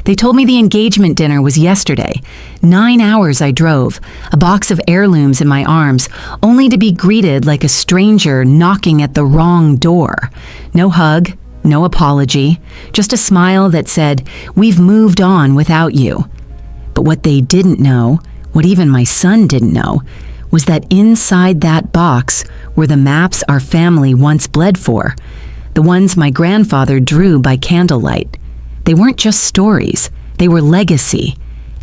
They told me the engagement dinner was yesterday. 9 hours I drove, a box of heirlooms in my arms, only to be greeted like a stranger knocking at the wrong door. No hug, no apology, just a smile that said, "We've moved on without you." But what they didn't know, what even my son didn't know, was that inside that box were the maps our family once bled for, the ones my grandfather drew by candlelight. They weren't just stories, they were legacy.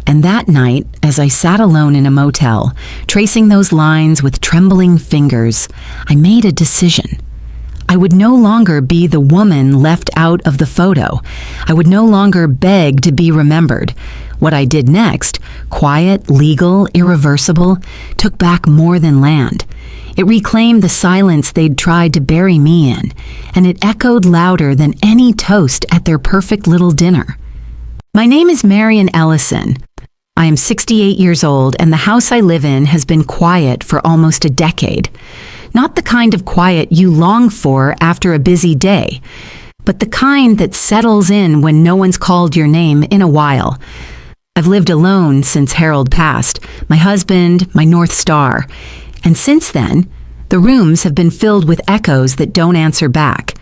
And that night, as I sat alone in a motel, tracing those lines with trembling fingers, I made a decision. I would no longer be the woman left out of the photo. I would no longer beg to be remembered. What I did next, quiet, legal, irreversible, took back more than land. It reclaimed the silence they'd tried to bury me in, and it echoed louder than any toast at their perfect little dinner. My name is Marian Ellison. I am 68 years old, and the house I live in has been quiet for almost a decade. Not the kind of quiet you long for after a busy day, but the kind that settles in when no one's called your name in a while. I've lived alone since Harold passed, my husband, my North Star. And since then, the rooms have been filled with echoes that don't answer back.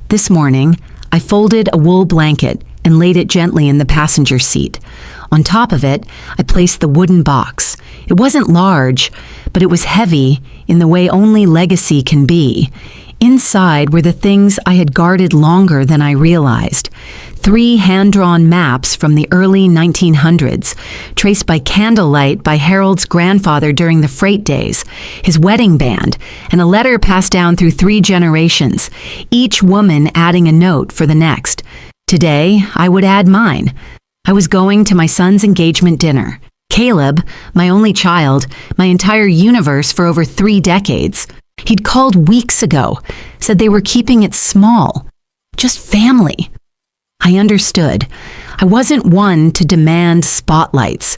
This morning, I folded a wool blanket and laid it gently in the passenger seat. On top of it, I placed the wooden box. It wasn't large, but it was heavy in the way only legacy can be. Inside were the things I had guarded longer than I realized. 3 hand-drawn maps from the early 1900s, traced by candlelight by Harold's grandfather during the freight days, his wedding band, and a letter passed down through 3 generations, each woman adding a note for the next. Today, I would add mine. I was going to my son's engagement dinner. Caleb, my only child, my entire universe for over 3 decades. He'd called weeks ago, said they were keeping it small. Just family. I understood. I wasn't one to demand spotlights,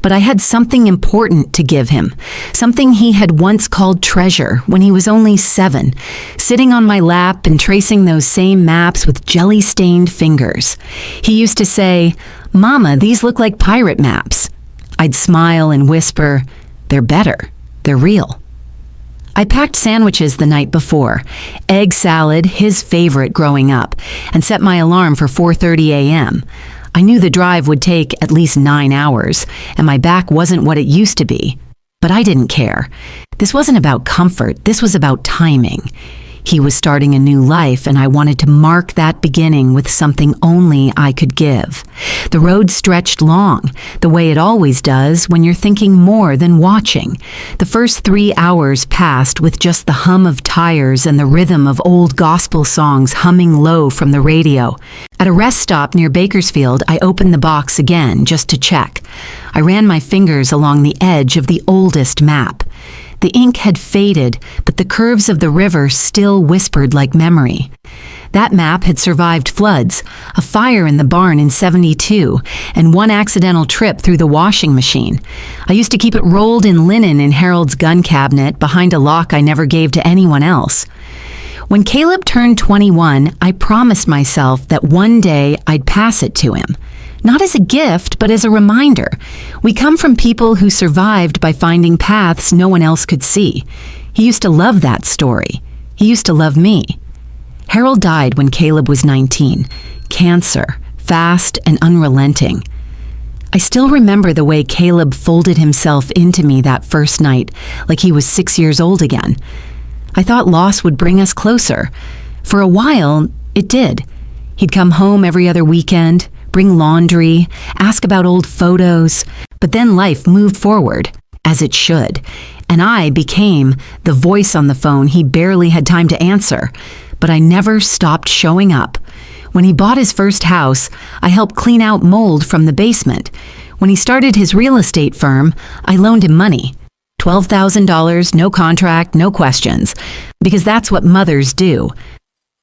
but I had something important to give him, something he had once called treasure when he was only 7, sitting on my lap and tracing those same maps with jelly-stained fingers. He used to say, "Mama, these look like pirate maps." I'd smile and whisper, "They're better. They're real." I packed sandwiches the night before, egg salad, his favorite growing up, and set my alarm for 4:30 a.m. I knew the drive would take at least 9 hours, and my back wasn't what it used to be. But I didn't care. This wasn't about comfort, this was about timing. He was starting a new life, and I wanted to mark that beginning with something only I could give. The road stretched long, the way it always does when you're thinking more than watching. The first 3 hours passed with just the hum of tires and the rhythm of old gospel songs humming low from the radio. At a rest stop near Bakersfield, I opened the box again just to check. I ran my fingers along the edge of the oldest map. The ink had faded, but the curves of the river still whispered like memory. That map had survived floods, a fire in the barn in '72, and one accidental trip through the washing machine. I used to keep it rolled in linen in Harold's gun cabinet behind a lock I never gave to anyone else. When Caleb turned 21, I promised myself that one day I'd pass it to him. Not as a gift, but as a reminder. We come from people who survived by finding paths no one else could see. He used to love that story. He used to love me. Harold died when Caleb was 19. Cancer, fast and unrelenting. I still remember the way Caleb folded himself into me that first night, like he was 6 years old again. I thought loss would bring us closer. For a while, it did. He'd come home every other weekend, bring laundry, ask about old photos, but then life moved forward, as it should, and I became the voice on the phone he barely had time to answer, but I never stopped showing up. When he bought his first house, I helped clean out mold from the basement. When he started his real estate firm, I loaned him money. $12,000, no contract, no questions, because that's what mothers do.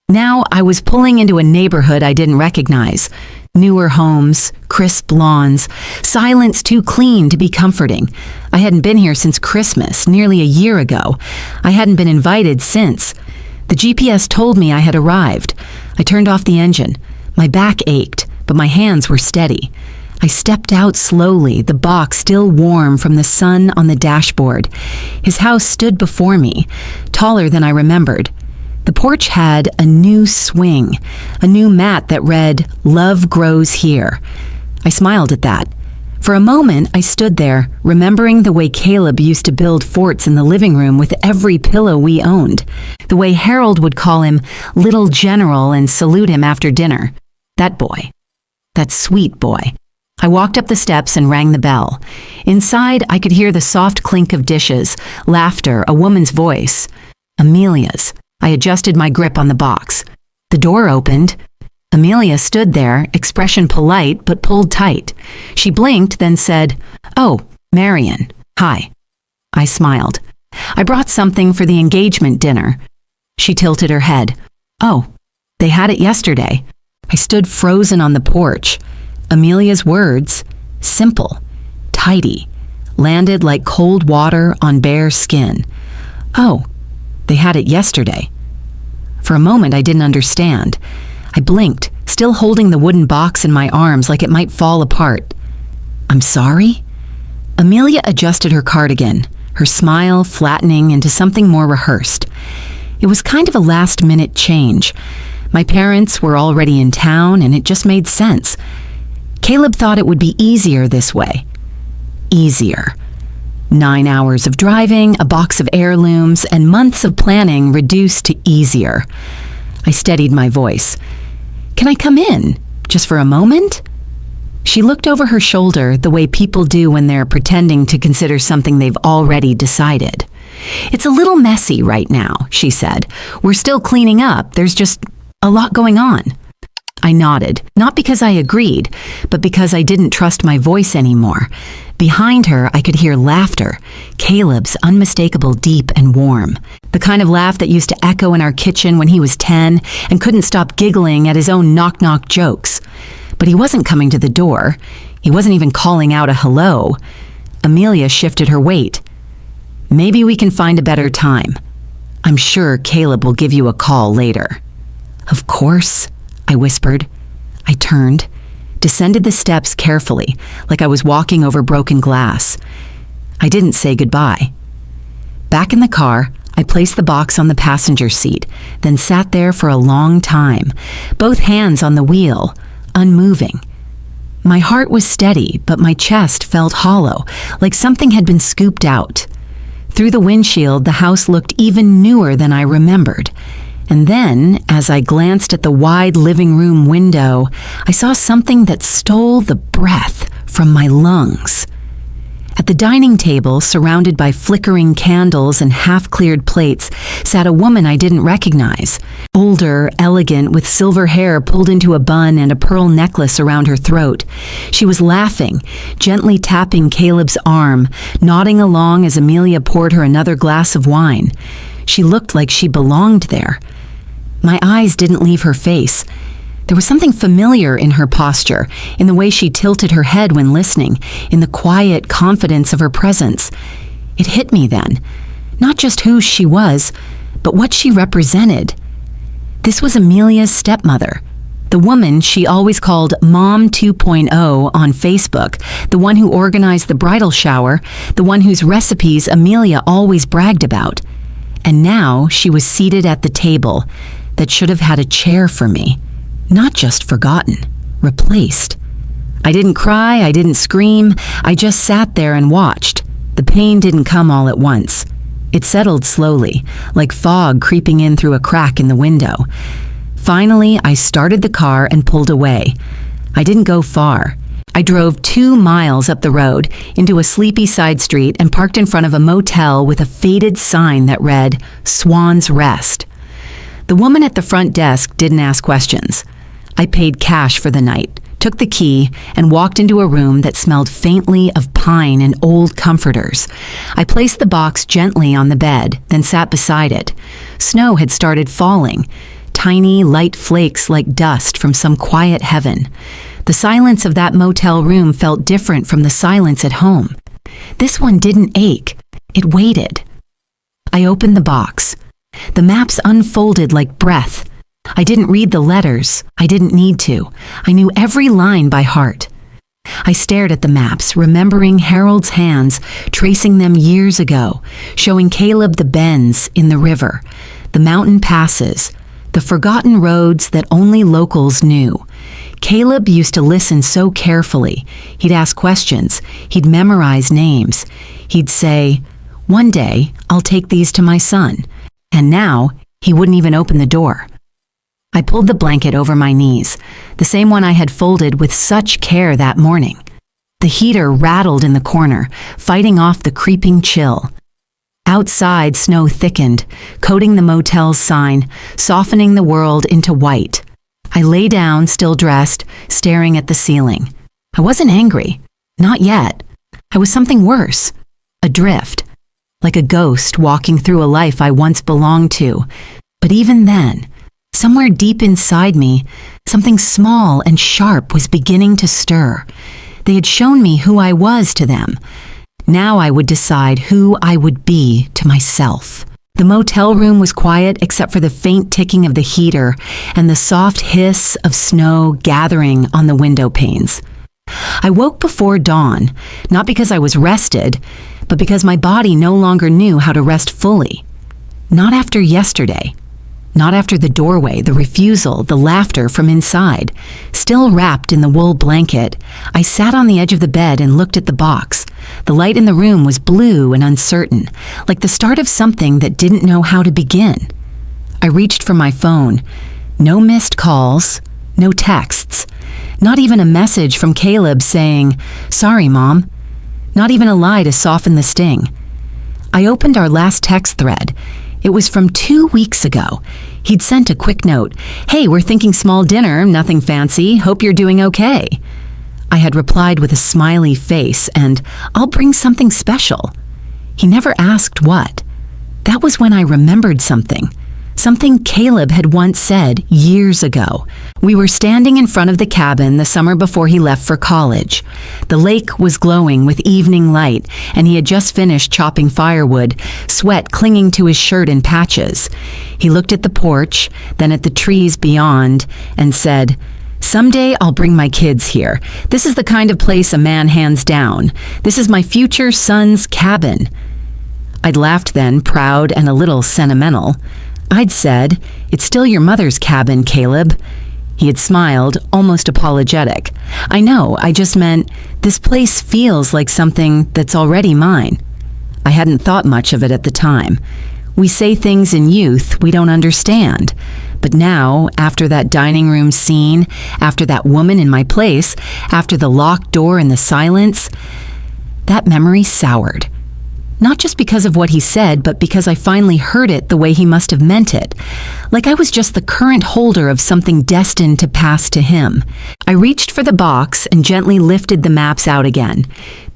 Now I was pulling into a neighborhood I didn't recognize. Newer homes, crisp lawns, silence too clean to be comforting. I hadn't been here since Christmas, nearly a year ago. I hadn't been invited since. The GPS told me I had arrived. I turned off the engine. My back ached, but my hands were steady. I stepped out slowly, the box still warm from the sun on the dashboard. His house stood before me, taller than I remembered. The porch had a new swing, a new mat that read, "Love grows here." I smiled at that. For a moment, I stood there, remembering the way Caleb used to build forts in the living room with every pillow we owned, the way Harold would call him Little General and salute him after dinner. That boy. That sweet boy. I walked up the steps and rang the bell. Inside, I could hear the soft clink of dishes, laughter, a woman's voice. Amelia's. I adjusted my grip on the box. The door opened. Amelia stood there, expression polite but pulled tight. She blinked, then said, "Oh, Marion. Hi." I smiled. "I brought something for the engagement dinner." She tilted her head. "Oh, they had it yesterday." I stood frozen on the porch. Amelia's words, simple, tidy, landed like cold water on bare skin. "Oh, they had it yesterday." For a moment, I didn't understand. I blinked, still holding the wooden box in my arms like it might fall apart. "I'm sorry?" Amelia adjusted her cardigan, her smile flattening into something more rehearsed. It was kind of a last-minute change. My parents were already in town, and it just made sense. Caleb thought it would be easier this way. Easier. 9 hours of driving, a box of heirlooms, and months of planning reduced to easier. I steadied my voice. "Can I come in? Just for a moment?" She looked over her shoulder the way people do when they're pretending to consider something they've already decided. "It's a little messy right now," she said. "We're still cleaning up. There's just a lot going on." I nodded, not because I agreed, but because I didn't trust my voice anymore. Behind her, I could hear laughter, Caleb's unmistakable deep and warm. The kind of laugh that used to echo in our kitchen when he was 10 and couldn't stop giggling at his own knock-knock jokes. But he wasn't coming to the door. He wasn't even calling out a hello. Amelia shifted her weight. "Maybe we can find a better time. I'm sure Caleb will give you a call later." "Of course," I whispered. I turned, descended the steps carefully, like I was walking over broken glass. I didn't say goodbye. Back in the car, I placed the box on the passenger seat, then sat there for a long time, both hands on the wheel, unmoving. My heart was steady, but my chest felt hollow, like something had been scooped out. Through the windshield, the house looked even newer than I remembered. And then, as I glanced at the wide living room window, I saw something that stole the breath from my lungs. At the dining table, surrounded by flickering candles and half-cleared plates, sat a woman I didn't recognize. Older, elegant, with silver hair pulled into a bun and a pearl necklace around her throat. She was laughing, gently tapping Caleb's arm, nodding along as Amelia poured her another glass of wine. She looked like she belonged there. My eyes didn't leave her face. There was something familiar in her posture, in the way she tilted her head when listening, in the quiet confidence of her presence. It hit me then, not just who she was, but what she represented. This was Amelia's stepmother, the woman she always called Mom 2.0 on Facebook, the one who organized the bridal shower, the one whose recipes Amelia always bragged about. And now she was seated at the table that should have had a chair for me. Not just forgotten, replaced. I didn't cry, I didn't scream, I just sat there and watched. The pain didn't come all at once. It settled slowly, like fog creeping in through a crack in the window. Finally, I started the car and pulled away. I didn't go far. I drove 2 miles up the road into a sleepy side street and parked in front of a motel with a faded sign that read, "Swan's Rest." The woman at the front desk didn't ask questions. I paid cash for the night, took the key, and walked into a room that smelled faintly of pine and old comforters. I placed the box gently on the bed, then sat beside it. Snow had started falling, tiny, light flakes like dust from some quiet heaven. The silence of that motel room felt different from the silence at home. This one didn't ache. It waited. I opened the box. The maps unfolded like breath, I didn't read the letters. I didn't need to. I knew every line by heart. I stared at the maps, remembering Harold's hands, tracing them years ago, showing Caleb the bends in the river, the mountain passes, the forgotten roads that only locals knew. Caleb used to listen so carefully. He'd ask questions. He'd memorize names. He'd say, "One day, I'll take these to my son." And now, he wouldn't even open the door. I pulled the blanket over my knees, the same one I had folded with such care that morning. The heater rattled in the corner, fighting off the creeping chill. Outside, snow thickened, coating the motel's sign, softening the world into white. I lay down, still dressed, staring at the ceiling. I wasn't angry. Not yet. I was something worse. Adrift. Like a ghost walking through a life I once belonged to. But even then, somewhere deep inside me, something small and sharp was beginning to stir. They had shown me who I was to them. Now I would decide who I would be to myself. The motel room was quiet except for the faint ticking of the heater and the soft hiss of snow gathering on the window panes. I woke before dawn, not because I was rested, but because my body no longer knew how to rest fully. Not after yesterday. Not after the doorway, the refusal, the laughter from inside. Still wrapped in the wool blanket, I sat on the edge of the bed and looked at the box. The light in the room was blue and uncertain, like the start of something that didn't know how to begin. I reached for my phone. No missed calls, no texts. Not even a message from Caleb saying, "Sorry, Mom." Not even a lie to soften the sting. I opened our last text thread. It was from 2 weeks ago. He'd sent a quick note. "Hey, we're thinking small dinner, nothing fancy. Hope you're doing okay." I had replied with a smiley face and, "I'll bring something special." He never asked what. That was when I remembered something. Something Caleb had once said years ago. We were standing in front of the cabin the summer before he left for college. The lake was glowing with evening light, and he had just finished chopping firewood, sweat clinging to his shirt in patches. He looked at the porch, then at the trees beyond, and said, "Someday I'll bring my kids here. This is the kind of place a man hands down. This is my future son's cabin." I'd laughed then, proud and a little sentimental. I'd said, "It's still your mother's cabin, Caleb." He had smiled, almost apologetic. "I know, I just meant, this place feels like something that's already mine." I hadn't thought much of it at the time. We say things in youth we don't understand. But now, after that dining room scene, after that woman in my place, after the locked door and the silence, that memory soured. Not just because of what he said, but because I finally heard it the way he must have meant it. Like I was just the current holder of something destined to pass to him. I reached for the box and gently lifted the maps out again.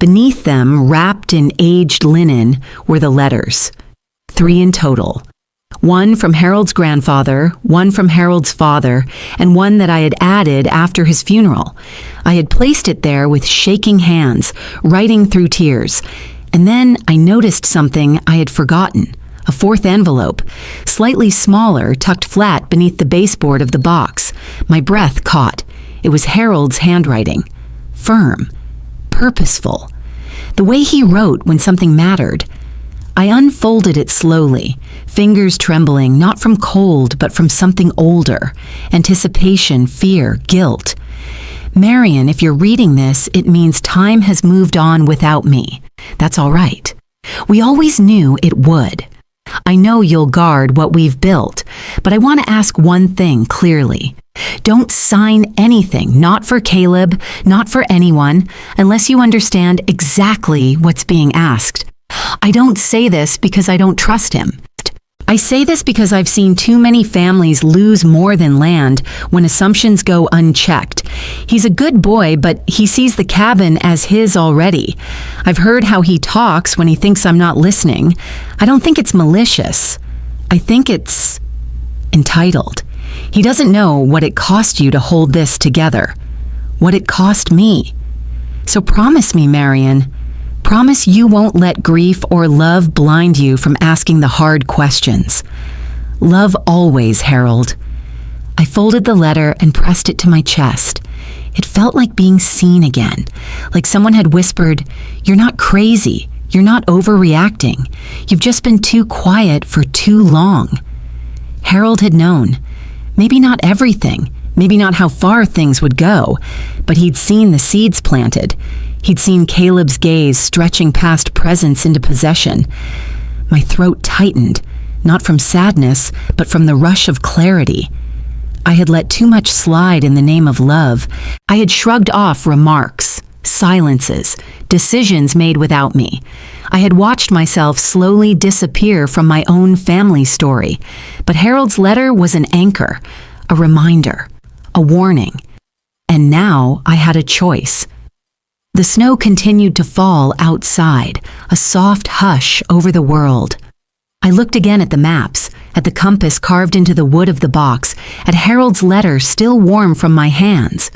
Beneath them, wrapped in aged linen, were the letters. 3 in total. 1 from Harold's grandfather, 1 from Harold's father, and 1 that I had added after his funeral. I had placed it there with shaking hands, writing through tears. And then I noticed something I had forgotten, a 4th envelope, slightly smaller, tucked flat beneath the baseboard of the box. My breath caught. It was Harold's handwriting. Firm. Purposeful. The way he wrote when something mattered. I unfolded it slowly, fingers trembling, not from cold, but from something older. Anticipation, fear, guilt. "Marion, if you're reading this, it means time has moved on without me. That's all right. We always knew it would. I know you'll guard what we've built, but I want to ask one thing clearly. Don't sign anything, not for Caleb, not for anyone, unless you understand exactly what's being asked. I don't say this because I don't trust him. I say this because I've seen too many families lose more than land when assumptions go unchecked. He's a good boy, but he sees the cabin as his already. I've heard how he talks when he thinks I'm not listening. I don't think it's malicious. I think it's entitled. He doesn't know what it cost you to hold this together, what it cost me. So promise me, Marion. Promise you won't let grief or love blind you from asking the hard questions. Love always, Harold. I folded the letter and pressed it to my chest. It felt like being seen again, like someone had whispered, "You're not crazy. You're not overreacting. You've just been too quiet for too long." Harold had known. Maybe not everything, maybe not how far things would go, but he'd seen the seeds planted. He'd seen Caleb's gaze stretching past presence into possession. My throat tightened, not from sadness, but from the rush of clarity. I had let too much slide in the name of love. I had shrugged off remarks, silences, decisions made without me. I had watched myself slowly disappear from my own family story. But Harold's letter was an anchor, a reminder, a warning. And now I had a choice. The snow continued to fall outside, a soft hush over the world. I looked again at the maps, at the compass carved into the wood of the box, at Harold's letter still warm from my hands.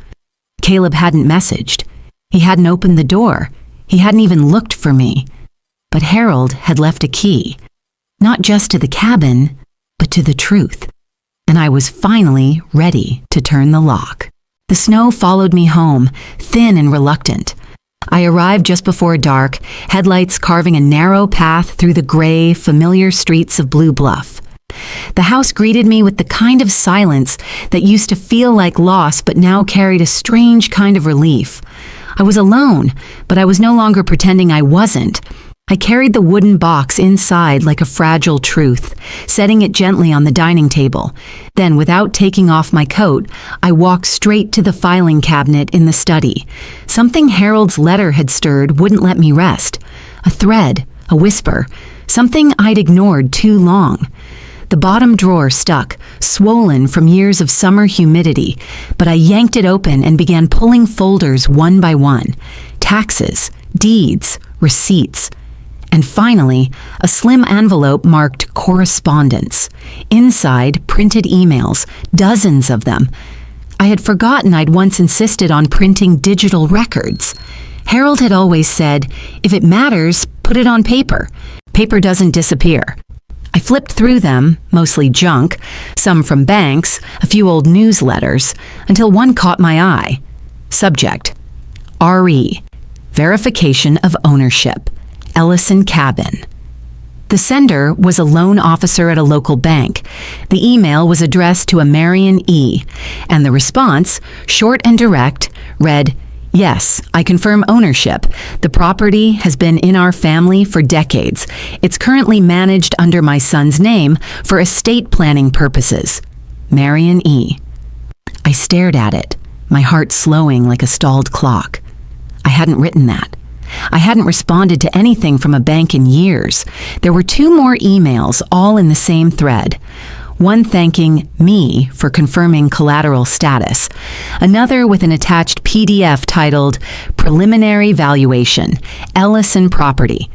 Caleb hadn't messaged. He hadn't opened the door. He hadn't even looked for me. But Harold had left a key, not just to the cabin, but to the truth. And I was finally ready to turn the lock. The snow followed me home, thin and reluctant. I arrived just before dark, headlights carving a narrow path through the gray, familiar streets of Blue Bluff. The house greeted me with the kind of silence that used to feel like loss but now carried a strange kind of relief. I was alone, but I was no longer pretending I wasn't. I carried the wooden box inside like a fragile truth, setting it gently on the dining table. Then, without taking off my coat, I walked straight to the filing cabinet in the study. Something Harold's letter had stirred wouldn't let me rest. A thread, a whisper, something I'd ignored too long. The bottom drawer stuck, swollen from years of summer humidity, but I yanked it open and began pulling folders one by one. Taxes, deeds, receipts. And finally, a slim envelope marked correspondence. Inside, printed emails, dozens of them. I had forgotten I'd once insisted on printing digital records. Harold had always said, "If it matters, put it on paper. Paper doesn't disappear." I flipped through them, mostly junk, some from banks, a few old newsletters, until one caught my eye. Subject: RE, Verification of Ownership, Ellison Cabin. The sender was a loan officer at a local bank. The email was addressed to a Marion E., and the response, short and direct, read, "Yes, I confirm ownership. The property has been in our family for decades. It's currently managed under my son's name for estate planning purposes. Marion E." I stared at it, my heart slowing like a stalled clock. I hadn't written that. I hadn't responded to anything from a bank in years. There were two more emails, all in the same thread. One thanking me for confirming collateral status. Another with an attached PDF titled Preliminary Valuation, Ellison Property.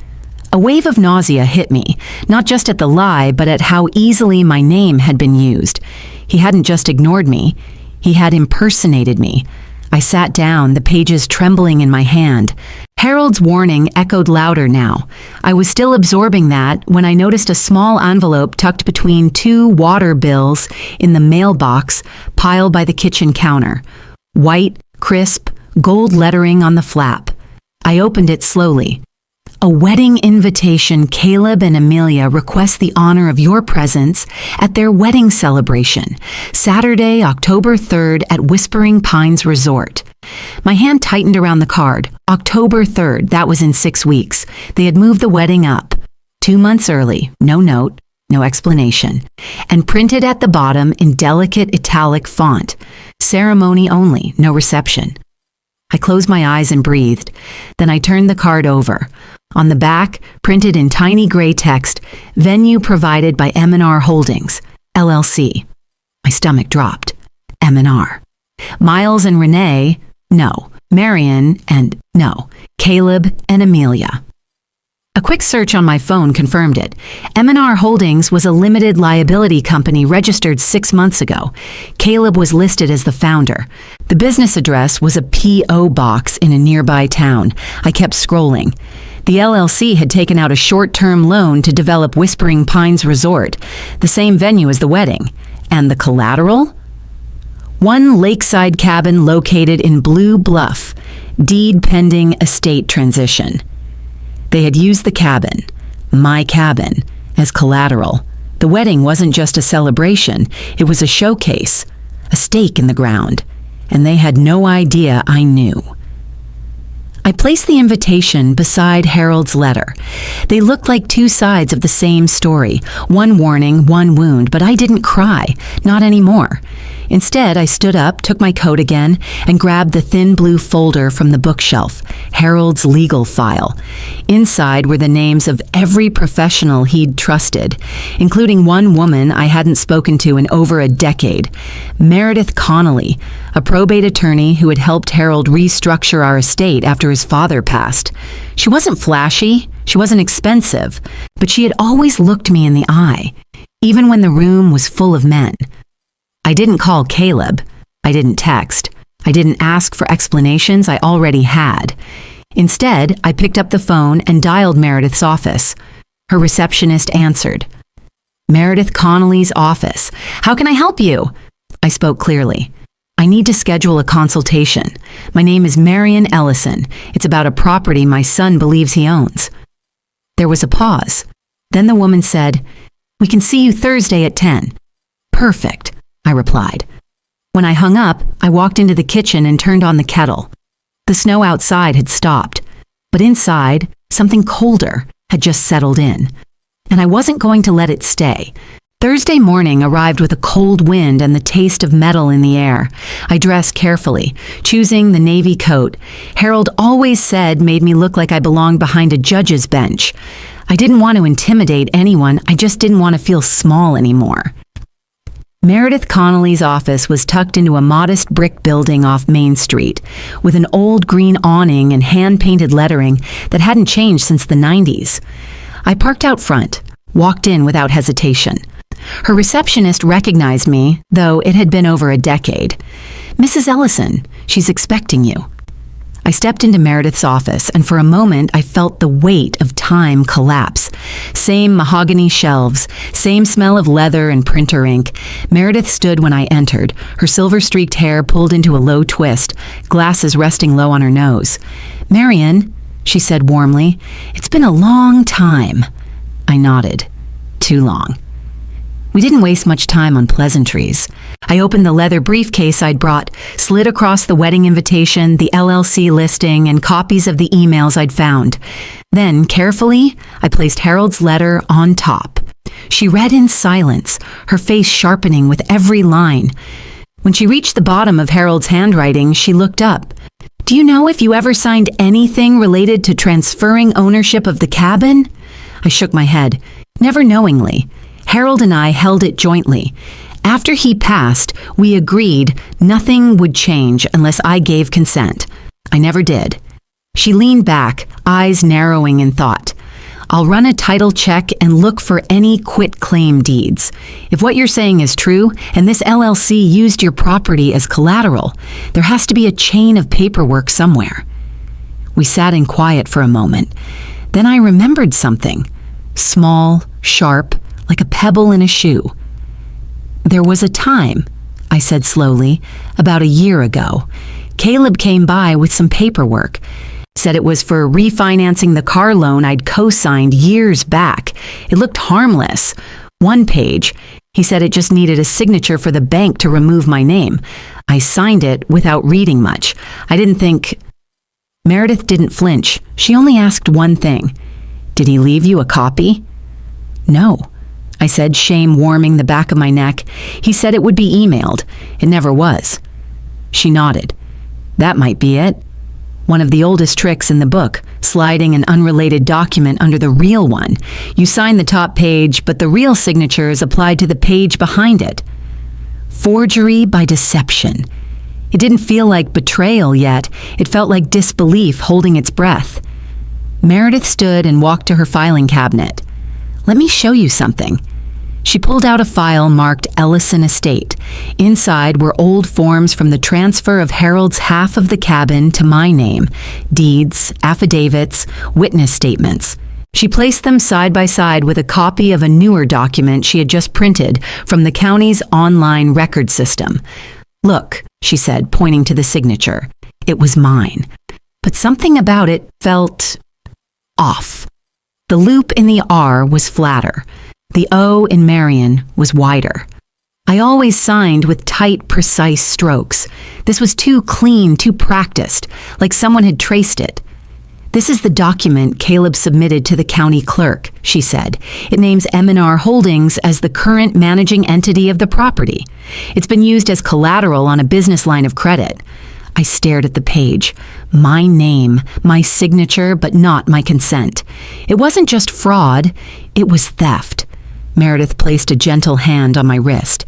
A wave of nausea hit me, not just at the lie, but at how easily my name had been used. He hadn't just ignored me, he had impersonated me. I sat down, the pages trembling in my hand. Harold's warning echoed louder now. I was still absorbing that when I noticed a small envelope tucked between two water bills in the mailbox piled by the kitchen counter. White, crisp, gold lettering on the flap. I opened it slowly. A wedding invitation. Caleb and Amelia request the honor of your presence at their wedding celebration, Saturday, October 3rd at Whispering Pines Resort. My hand tightened around the card. October 3rd, that was in 6 weeks. They had moved the wedding up. 2 months early, no note, no explanation. And printed at the bottom in delicate italic font. Ceremony only, no reception. I closed my eyes and breathed. Then I turned the card over. On the back, printed in tiny gray text, venue provided by M&R Holdings, LLC. My stomach dropped. M&R. Miles and Renee, no. Marion and no. Caleb and Amelia. A quick search on my phone confirmed it. M&R Holdings was a limited liability company registered 6 months ago. Caleb was listed as the founder. The business address was a P.O. box in a nearby town. I kept scrolling. The LLC had taken out a short-term loan to develop Whispering Pines Resort, the same venue as the wedding. And the collateral? One lakeside cabin located in Blue Bluff, deed pending estate transition. They had used the cabin, my cabin, as collateral. The wedding wasn't just a celebration, it was a showcase, a stake in the ground, and they had no idea I knew. I placed the invitation beside Harold's letter. They looked like two sides of the same story, one warning, one wound, but I didn't cry, not anymore. Instead, I stood up, took my coat again, and grabbed the thin blue folder from the bookshelf, Harold's legal file. Inside were the names of every professional he'd trusted, including one woman I hadn't spoken to in over a decade, Meredith Connolly, a probate attorney who had helped Harold restructure our estate after his father passed. She wasn't flashy, she wasn't expensive, but she had always looked me in the eye, even when the room was full of men. I didn't call Caleb. I didn't text. I didn't ask for explanations I already had. Instead, I picked up the phone and dialed Meredith's office. Her receptionist answered. Meredith Connolly's office. How can I help you? I spoke clearly. I need to schedule a consultation. My name is Marion Ellison. It's about a property my son believes he owns. There was a pause. Then the woman said, We can see you Thursday at 10. Perfect, I replied. When I hung up, I walked into the kitchen and turned on the kettle. The snow outside had stopped, but inside, something colder had just settled in. And I wasn't going to let it stay. Thursday morning arrived with a cold wind and the taste of metal in the air. I dressed carefully, choosing the navy coat Harold always said made me look like I belonged behind a judge's bench. I didn't want to intimidate anyone, I just didn't want to feel small anymore. Meredith Connolly's office was tucked into a modest brick building off Main Street, with an old green awning and hand-painted lettering that hadn't changed since the 90s. I parked out front, walked in without hesitation. Her receptionist recognized me, though it had been over a decade. Mrs. Ellison, she's expecting you. I stepped into Meredith's office, and for a moment I felt the weight of time collapse. Same mahogany shelves, same smell of leather and printer ink. Meredith stood when I entered, her silver-streaked hair pulled into a low twist, glasses resting low on her nose. Marion, she said warmly, it's been a long time. I nodded. Too long. We didn't waste much time on pleasantries. I opened the leather briefcase I'd brought, slid across the wedding invitation, the LLC listing, and copies of the emails I'd found. Then, carefully, I placed Harold's letter on top. She read in silence, her face sharpening with every line. When she reached the bottom of Harold's handwriting, she looked up. Do you know if you ever signed anything related to transferring ownership of the cabin? I shook my head. Never knowingly. Harold and I held it jointly. After he passed, we agreed nothing would change unless I gave consent. I never did. She leaned back, eyes narrowing in thought. I'll run a title check and look for any quitclaim deeds. If what you're saying is true, and this LLC used your property as collateral, there has to be a chain of paperwork somewhere. We sat in quiet for a moment. Then I remembered something. Small, sharp, like a pebble in a shoe. There was a time, I said slowly, about a year ago. Caleb came by with some paperwork. Said it was for refinancing the car loan I'd co-signed years back. It looked harmless. One page. He said it just needed a signature for the bank to remove my name. I signed it without reading much. I didn't think... Meredith didn't flinch. She only asked one thing. Did he leave you a copy? No, I said, shame warming the back of my neck. He said it would be emailed. It never was. She nodded. That might be it. One of the oldest tricks in the book, sliding an unrelated document under the real one. You sign the top page, but the real signature is applied to the page behind it. Forgery by deception. It didn't feel like betrayal yet. It felt like disbelief holding its breath. Meredith stood and walked to her filing cabinet. Let me show you something. She pulled out a file marked Ellison Estate. Inside were old forms from the transfer of Harold's half of the cabin to my name, deeds, affidavits, witness statements. She placed them side by side with a copy of a newer document she had just printed from the county's online record system. "Look," she said, pointing to the signature. It was mine. But something about it felt off. The loop in the R was flatter. The O in Marion was wider. I always signed with tight, precise strokes. This was too clean, too practiced, like someone had traced it. "This is the document Caleb submitted to the county clerk," she said. "It names M&R Holdings as the current managing entity of the property. It's been used as collateral on a business line of credit." I stared at the page. My name, my signature, but not my consent. It wasn't just fraud, it was theft. Meredith placed a gentle hand on my wrist.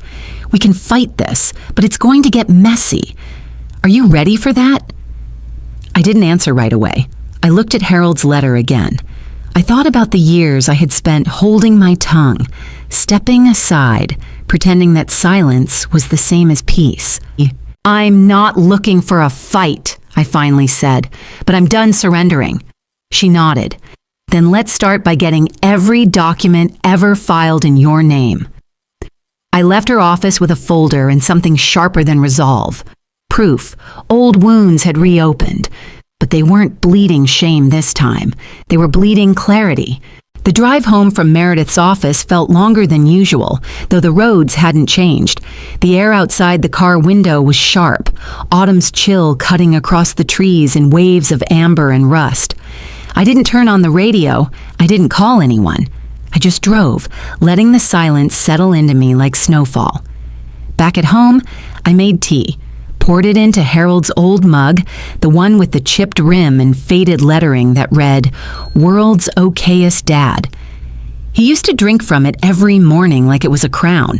"We can fight this, but it's going to get messy. Are you ready for that?" I didn't answer right away. I looked at Harold's letter again. I thought about the years I had spent holding my tongue, stepping aside, pretending that silence was the same as peace. "I'm not looking for a fight," I finally said, "but I'm done surrendering." She nodded. "Then let's start by getting every document ever filed in your name." I left her office with a folder and something sharper than resolve. Proof. Old wounds had reopened. But they weren't bleeding shame this time. They were bleeding clarity. The drive home from Meredith's office felt longer than usual, though the roads hadn't changed. The air outside the car window was sharp, autumn's chill cutting across the trees in waves of amber and rust. I didn't turn on the radio. I didn't call anyone. I just drove, letting the silence settle into me like snowfall. Back at home, I made tea. Poured it into Harold's old mug, the one with the chipped rim and faded lettering that read, "World's Okayest Dad." He used to drink from it every morning like it was a crown.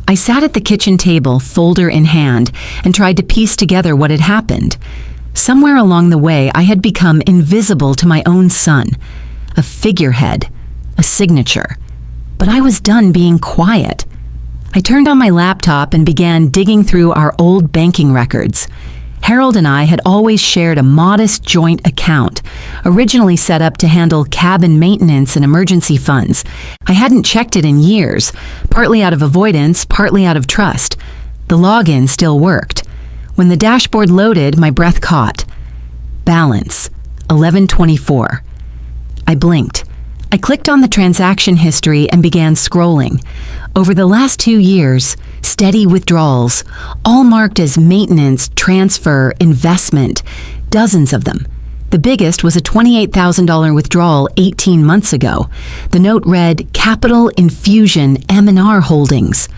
I sat at the kitchen table, folder in hand, and tried to piece together what had happened. Somewhere along the way, I had become invisible to my own son, a figurehead, a signature. But I was done being quiet. I turned on my laptop and began digging through our old banking records. Harold and I had always shared a modest joint account, originally set up to handle cabin maintenance and emergency funds. I hadn't checked it in years, partly out of avoidance, partly out of trust. The login still worked. When the dashboard loaded, my breath caught. Balance, 1124. I blinked. I clicked on the transaction history and began scrolling. Over the last 2 years, steady withdrawals, all marked as maintenance, transfer, investment, dozens of them. The biggest was a $28,000 withdrawal 18 months ago. The note read, "Capital Infusion M&R Holdings."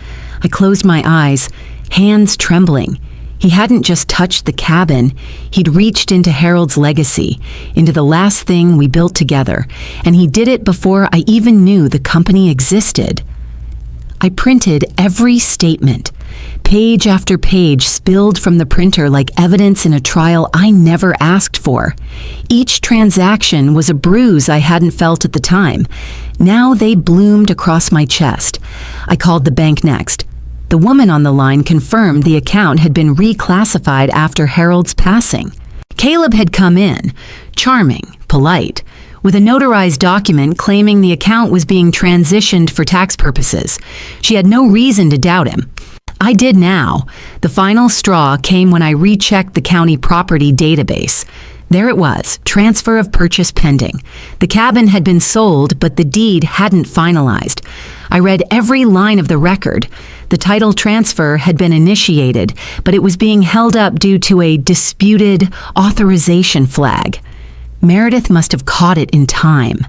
I closed my eyes, hands trembling. He hadn't just touched the cabin, he'd reached into Harold's legacy, into the last thing we built together, and he did it before I even knew the company existed. I printed every statement. Page after page spilled from the printer like evidence in a trial I never asked for. Each transaction was a bruise I hadn't felt at the time. Now they bloomed across my chest. I called the bank next. The woman on the line confirmed the account had been reclassified after Harold's passing. Caleb had come in, charming, polite, with a notarized document claiming the account was being transitioned for tax purposes. She had no reason to doubt him. I did now. The final straw came when I rechecked the county property database. There it was, transfer of purchase pending. The cabin had been sold, but the deed hadn't finalized. I read every line of the record. The title transfer had been initiated, but it was being held up due to a disputed authorization flag. Meredith must have caught it in time.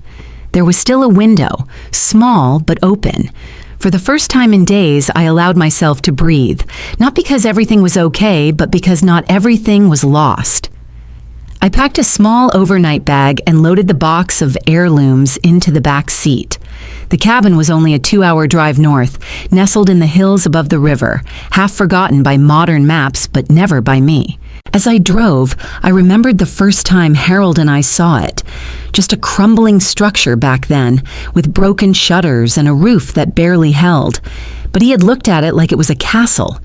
There was still a window, small but open. For the first time in days, I allowed myself to breathe, not because everything was okay, but because not everything was lost. I packed a small overnight bag and loaded the box of heirlooms into the back seat. The cabin was only a 2-hour drive north, nestled in the hills above the river, half forgotten by modern maps, but never by me. As I drove, I remembered the first time Harold and I saw it. Just a crumbling structure back then, with broken shutters and a roof that barely held. But he had looked at it like it was a castle.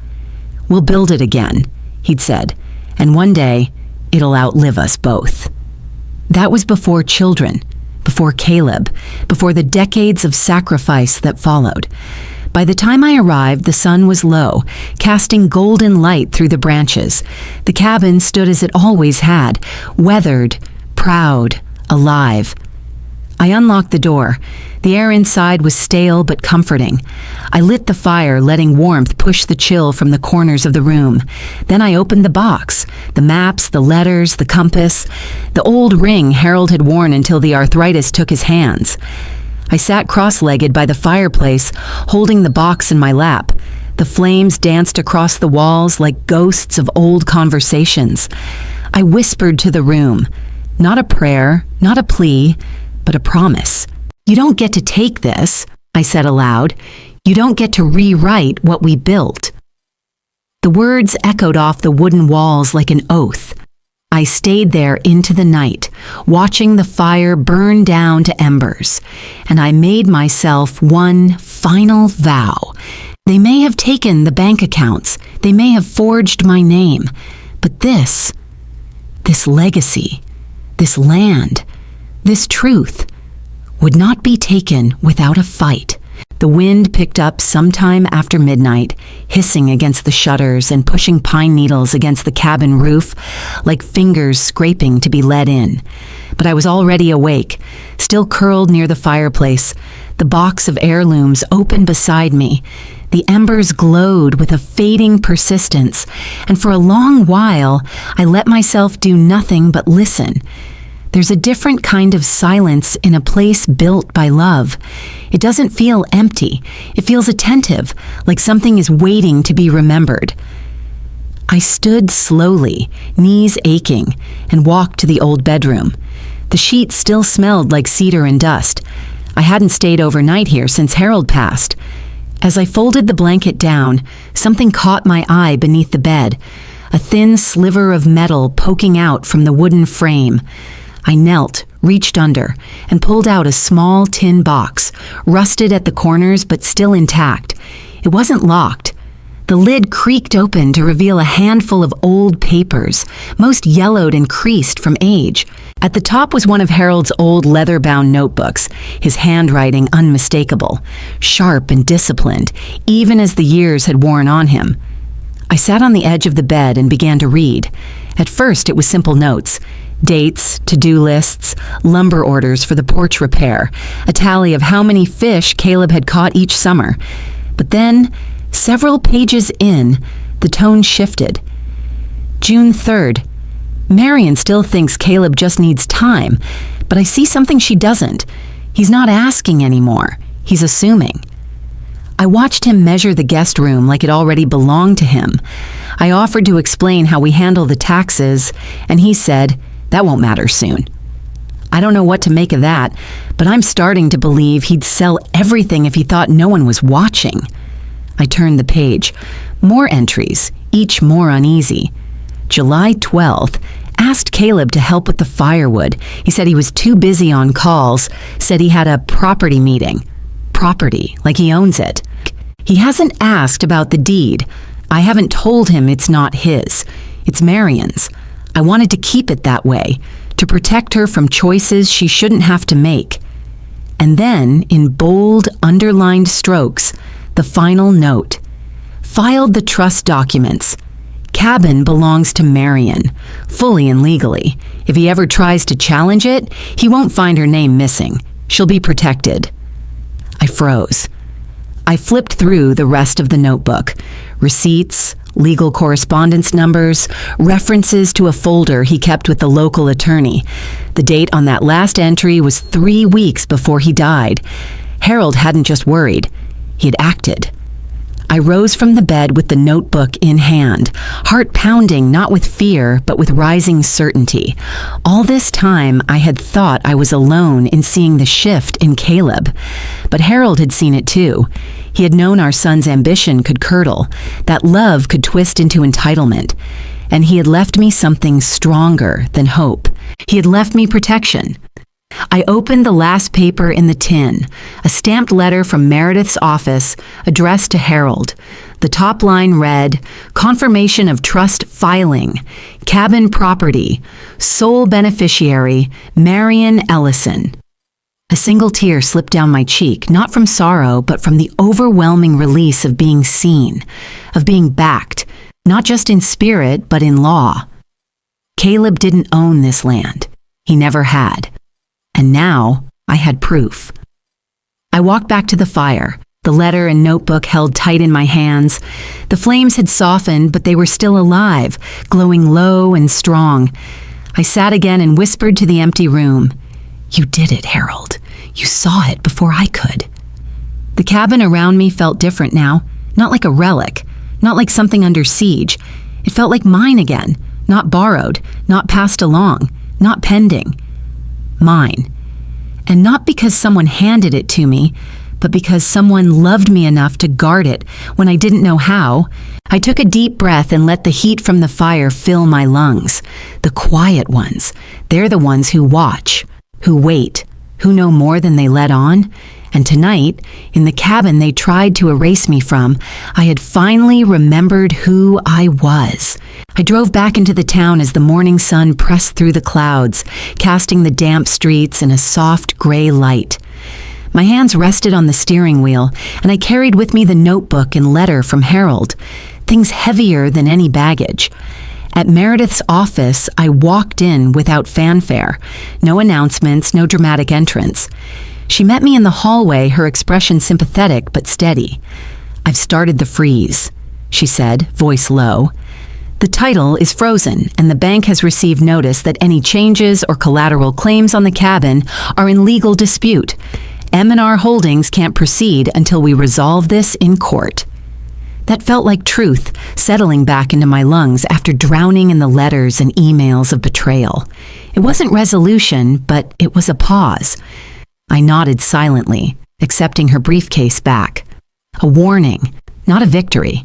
"We'll build it again," he'd said, "and one day, it'll outlive us both." That was before children, before Caleb, before the decades of sacrifice that followed. By the time I arrived, the sun was low, casting golden light through the branches. The cabin stood as it always had, weathered, proud, alive. I unlocked the door. The air inside was stale but comforting. I lit the fire, letting warmth push the chill from the corners of the room. Then I opened the box. The maps, the letters, the compass, the old ring Harold had worn until the arthritis took his hands. I sat cross-legged by the fireplace, holding the box in my lap. The flames danced across the walls like ghosts of old conversations. I whispered to the room. Not a prayer, not a plea, but a promise. "You don't get to take this," I said aloud. "You don't get to rewrite what we built." The words echoed off the wooden walls like an oath. I stayed there into the night, watching the fire burn down to embers, and I made myself one final vow. They may have taken the bank accounts, they may have forged my name, but this legacy, this land, this truth would not be taken without a fight. The wind picked up sometime after midnight, hissing against the shutters and pushing pine needles against the cabin roof like fingers scraping to be let in. But I was already awake, still curled near the fireplace, the box of heirlooms open beside me. The embers glowed with a fading persistence, and for a long while I let myself do nothing but listen. There's a different kind of silence in a place built by love. It doesn't feel empty. It feels attentive, like something is waiting to be remembered. I stood slowly, knees aching, and walked to the old bedroom. The sheets still smelled like cedar and dust. I hadn't stayed overnight here since Harold passed. As I folded the blanket down, something caught my eye beneath the bed, a thin sliver of metal poking out from the wooden frame. I knelt, reached under, and pulled out a small tin box, rusted at the corners but still intact. It wasn't locked. The lid creaked open to reveal a handful of old papers, most yellowed and creased from age. At the top was one of Harold's old leather-bound notebooks, his handwriting unmistakable, sharp and disciplined, even as the years had worn on him. I sat on the edge of the bed and began to read. At first, it was simple notes. Dates, to-do lists, lumber orders for the porch repair, a tally of how many fish Caleb had caught each summer. But then, several pages in, the tone shifted. June 3rd. Marion still thinks Caleb just needs time, but I see something she doesn't. He's not asking anymore. He's assuming. I watched him measure the guest room like it already belonged to him. I offered to explain how we handle the taxes, and he said, "That won't matter soon." I don't know what to make of that, but I'm starting to believe he'd sell everything if he thought no one was watching. I turned the page. More entries, each more uneasy. July 12th. Asked Caleb to help with the firewood. He said he was too busy on calls, said he had a property meeting. Property, like he owns it. He hasn't asked about the deed. I haven't told him it's not his. It's Marion's. I wanted to keep it that way, to protect her from choices she shouldn't have to make. And then, in bold, underlined strokes, the final note. Filed the trust documents. Cabin belongs to Marion, fully and legally. If he ever tries to challenge it, he won't find her name missing. She'll be protected. I froze. I flipped through the rest of the notebook. Receipts, legal correspondence numbers, references to a folder he kept with the local attorney. The date on that last entry was 3 weeks before he died. Harold hadn't just worried, he had acted. I rose from the bed with the notebook in hand, heart pounding not with fear, but with rising certainty. All this time, I had thought I was alone in seeing the shift in Caleb. But Harold had seen it too. He had known our son's ambition could curdle, that love could twist into entitlement. And he had left me something stronger than hope. He had left me protection. I opened the last paper in the tin, a stamped letter from Meredith's office addressed to Harold. The top line read, "Confirmation of trust filing, cabin property, sole beneficiary, Marion Ellison." A single tear slipped down my cheek, not from sorrow, but from the overwhelming release of being seen, of being backed, not just in spirit, but in law. Caleb didn't own this land. He never had. And now I had proof. I walked back to the fire, the letter and notebook held tight in my hands. The flames had softened, but they were still alive, glowing low and strong. I sat again and whispered to the empty room, "You did it, Harold. You saw it before I could." The cabin around me felt different now, not like a relic, not like something under siege. It felt like mine again, not borrowed, not passed along, not pending. Mine. And not because someone handed it to me, but because someone loved me enough to guard it when I didn't know how. I took a deep breath and let the heat from the fire fill my lungs. The quiet ones. They're the ones who watch, who wait, who know more than they let on. And tonight, in the cabin they tried to erase me from, I had finally remembered who I was. I drove back into the town as the morning sun pressed through the clouds, casting the damp streets in a soft gray light. My hands rested on the steering wheel, and I carried with me the notebook and letter from Harold, things heavier than any baggage. At Meredith's office, I walked in without fanfare. No announcements, no dramatic entrance. She met me in the hallway, her expression sympathetic but steady. "I've started the freeze," she said, voice low. "The title is frozen, and the bank has received notice that any changes or collateral claims on the cabin are in legal dispute. M&R Holdings can't proceed until we resolve this in court." That felt like truth, settling back into my lungs after drowning in the letters and emails of betrayal. It wasn't resolution, but it was a pause. I nodded silently, accepting her briefcase back. A warning, not a victory.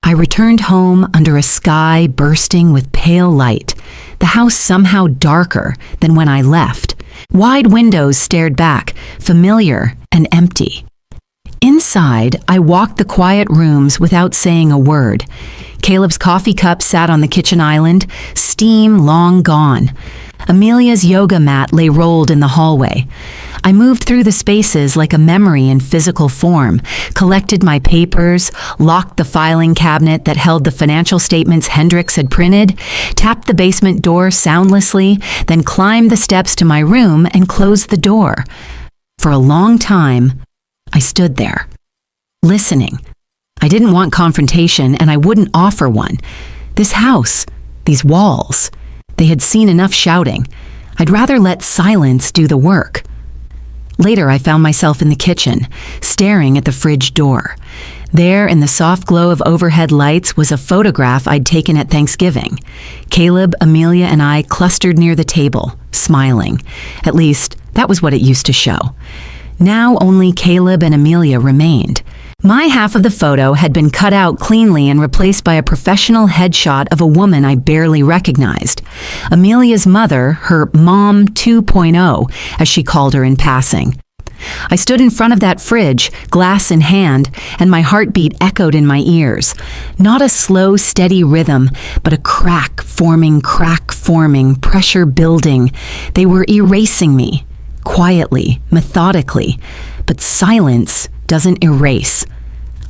I returned home under a sky bursting with pale light, the house somehow darker than when I left. Wide windows stared back, familiar and empty. Inside, I walked the quiet rooms without saying a word. Caleb's coffee cup sat on the kitchen island, steam long gone. Amelia's yoga mat lay rolled in the hallway. I moved through the spaces like a memory in physical form, collected my papers, locked the filing cabinet that held the financial statements Hendricks had printed, tapped the basement door soundlessly, then climbed the steps to my room and closed the door. For a long time, I stood there, listening. I didn't want confrontation, and I wouldn't offer one. This house, these walls, they had seen enough shouting. I'd rather let silence do the work. Later, I found myself in the kitchen, staring at the fridge door. There, in the soft glow of overhead lights, was a photograph I'd taken at Thanksgiving. Caleb, Amelia, and I clustered near the table, smiling. At least, that was what it used to show. Now only Caleb and Amelia remained. My half of the photo had been cut out cleanly and replaced by a professional headshot of a woman I barely recognized. Amelia's mother, her Mom 2.0, as she called her in passing. I stood in front of that fridge, glass in hand, and my heartbeat echoed in my ears. Not a slow, steady rhythm, but a crack forming, pressure building. They were erasing me, quietly, methodically, but silence doesn't erase.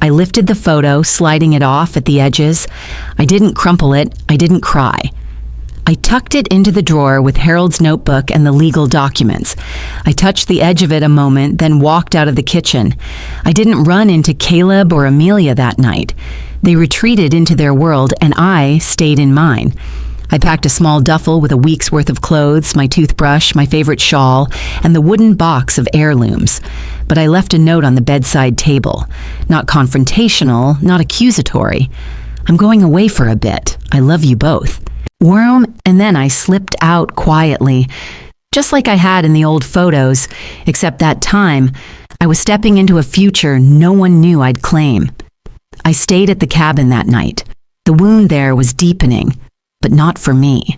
I lifted the photo, sliding it off at the edges. I didn't crumple it, I didn't cry. I tucked it into the drawer with Harold's notebook and the legal documents. I touched the edge of it a moment, then walked out of the kitchen. I didn't run into Caleb or Amelia that night. They retreated into their world, and I stayed in mine. I packed a small duffel with a week's worth of clothes, my toothbrush, my favorite shawl, and the wooden box of heirlooms. But I left a note on the bedside table. Not confrontational, not accusatory. "I'm going away for a bit. I love you both." Worm, and then I slipped out quietly, just like I had in the old photos, except that time, I was stepping into a future no one knew I'd claim. I stayed at the cabin that night. The wound there was deepening, but not for me.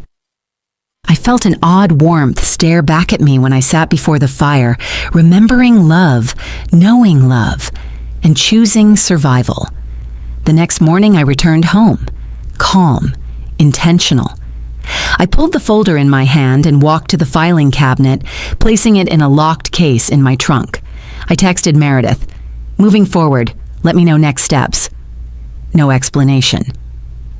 I felt an odd warmth stare back at me when I sat before the fire, remembering love, knowing love, and choosing survival. The next morning I returned home, calm, intentional. I pulled the folder in my hand and walked to the filing cabinet, placing it in a locked case in my trunk. I texted Meredith, "Moving forward, let me know next steps." No explanation.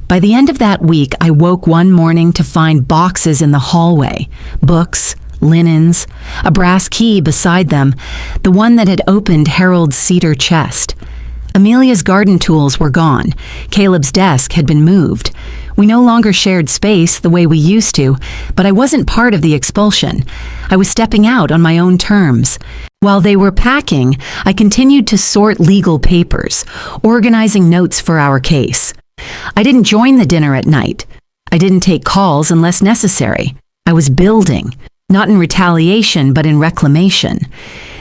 By the end of that week, I woke one morning to find boxes in the hallway, books, linens, a brass key beside them, the one that had opened Harold's cedar chest. Amelia's garden tools were gone. Caleb's desk had been moved. We no longer shared space the way we used to, but I wasn't part of the expulsion. I was stepping out on my own terms. While they were packing, I continued to sort legal papers, organizing notes for our case. I didn't join the dinner at night. I didn't take calls unless necessary. I was building, not in retaliation, but in reclamation.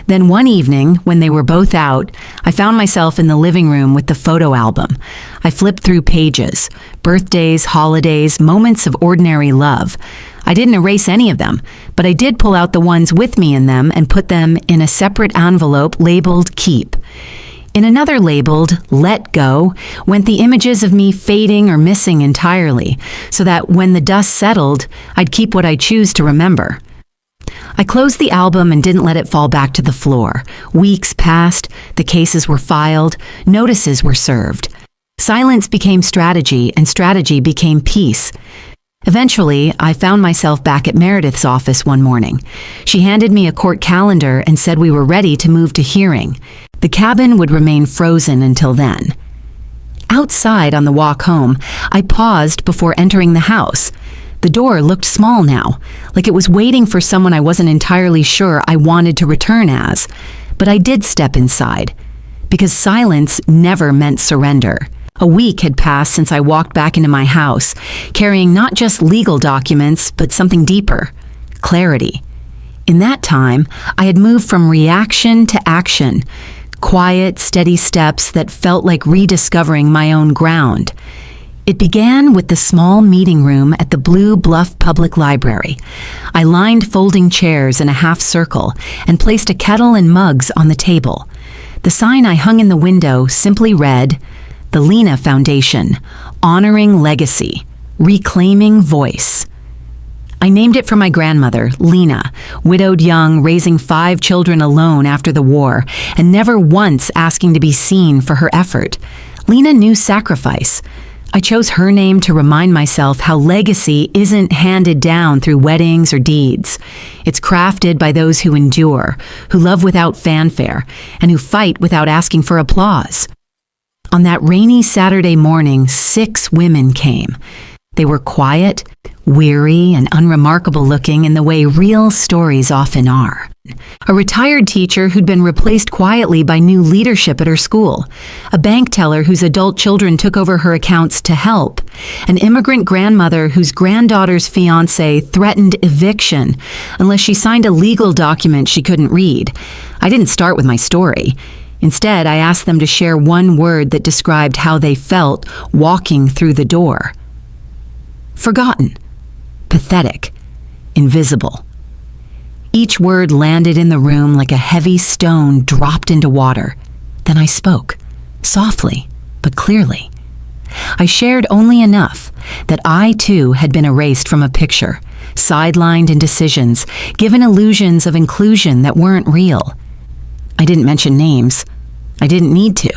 Then one evening, when they were both out, I found myself in the living room with the photo album. I flipped through pages, birthdays, holidays, moments of ordinary love. I didn't erase any of them, but I did pull out the ones with me in them and put them in a separate envelope labeled Keep. In another labeled Let Go went the images of me fading or missing entirely, so that when the dust settled, I'd keep what I choose to remember. I closed the album and didn't let it fall back to the floor. Weeks passed, the cases were filed, notices were served. Silence became strategy, and strategy became peace. Eventually, I found myself back at Meredith's office one morning. She handed me a court calendar and said we were ready to move to hearing. The cabin would remain frozen until then. Outside on the walk home, I paused before entering the house. The door looked small now, like it was waiting for someone I wasn't entirely sure I wanted to return as. But I did step inside, because silence never meant surrender. A week had passed since I walked back into my house, carrying not just legal documents, but something deeper: clarity. In that time, I had moved from reaction to action, quiet, steady steps that felt like rediscovering my own ground. It began with the small meeting room at the Blue Bluff Public Library. I lined folding chairs in a half circle and placed a kettle and mugs on the table. The sign I hung in the window simply read, "The Lena Foundation, Honoring Legacy, Reclaiming Voice." I named it for my grandmother, Lena, widowed young, raising 5 children alone after the war, and never once asking to be seen for her effort. Lena knew sacrifice. I chose her name to remind myself how legacy isn't handed down through weddings or deeds. It's crafted by those who endure, who love without fanfare, and who fight without asking for applause. On that rainy Saturday morning, 6 women came. They were quiet, weary, and unremarkable looking in the way real stories often are. A retired teacher who'd been replaced quietly by new leadership at her school. A bank teller whose adult children took over her accounts to help. An immigrant grandmother whose granddaughter's fiancé threatened eviction unless she signed a legal document she couldn't read. I didn't start with my story. Instead, I asked them to share one word that described how they felt walking through the door. Forgotten, pathetic, invisible. Each word landed in the room like a heavy stone dropped into water. Then I spoke, softly but clearly. I shared only enough that I too had been erased from a picture, sidelined in decisions, given illusions of inclusion that weren't real. I didn't mention names. I didn't need to.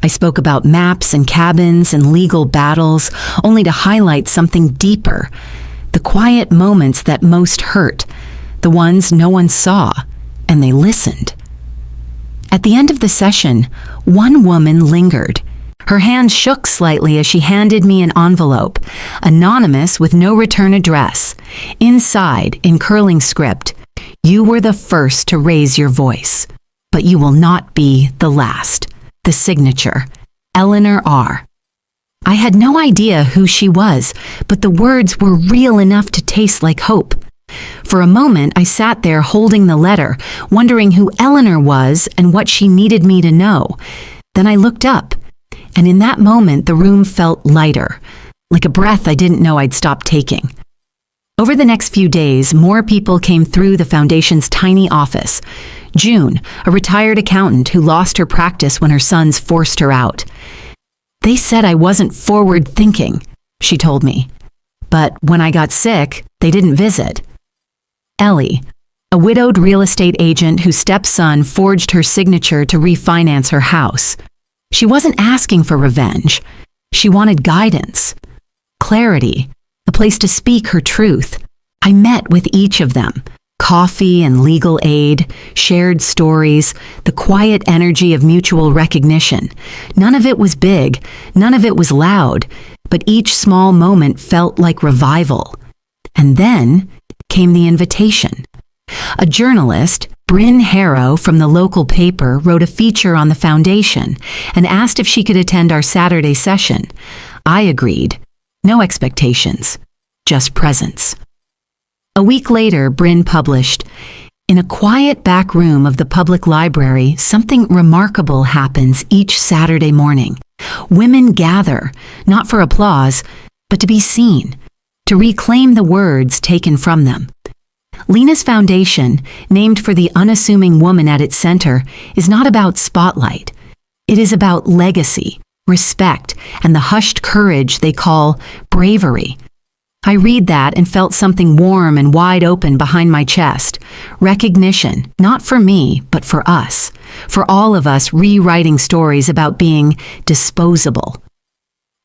I spoke about maps and cabins and legal battles, only to highlight something deeper, the quiet moments that most hurt, the ones no one saw, and they listened. At the end of the session, one woman lingered. Her hand shook slightly as she handed me an envelope, anonymous with no return address. Inside, in curling script, "You were the first to raise your voice, but you will not be the last." The signature, Eleanor R. I had no idea who she was, but the words were real enough to taste like hope. For a moment, I sat there holding the letter, wondering who Eleanor was and what she needed me to know. Then I looked up, and in that moment, the room felt lighter, like a breath I didn't know I'd stopped taking. Over the next few days, more people came through the foundation's tiny office. June, a retired accountant who lost her practice when her sons forced her out. "They said I wasn't forward-thinking," she told me. But when I got sick, they didn't visit. Ellie, a widowed real estate agent whose stepson forged her signature to refinance her house. She wasn't asking for revenge. She wanted guidance, clarity, a place to speak her truth. I met with each of them. Coffee and legal aid, shared stories, the quiet energy of mutual recognition. None of it was big, none of it was loud, but each small moment felt like revival. And then came the invitation. A journalist, Bryn Harrow from the local paper, wrote a feature on the foundation and asked if she could attend our Saturday session. I agreed. No expectations, just presence. A week later, Bryn published, "In a quiet back room of the public library, something remarkable happens each Saturday morning. Women gather, not for applause, but to be seen, to reclaim the words taken from them." Lena's foundation, named for the unassuming woman at its center, is not about spotlight. It is about legacy, respect, and the hushed courage they call bravery. I read that and felt something warm and wide open behind my chest. Recognition, not for me, but for us. For all of us rewriting stories about being disposable.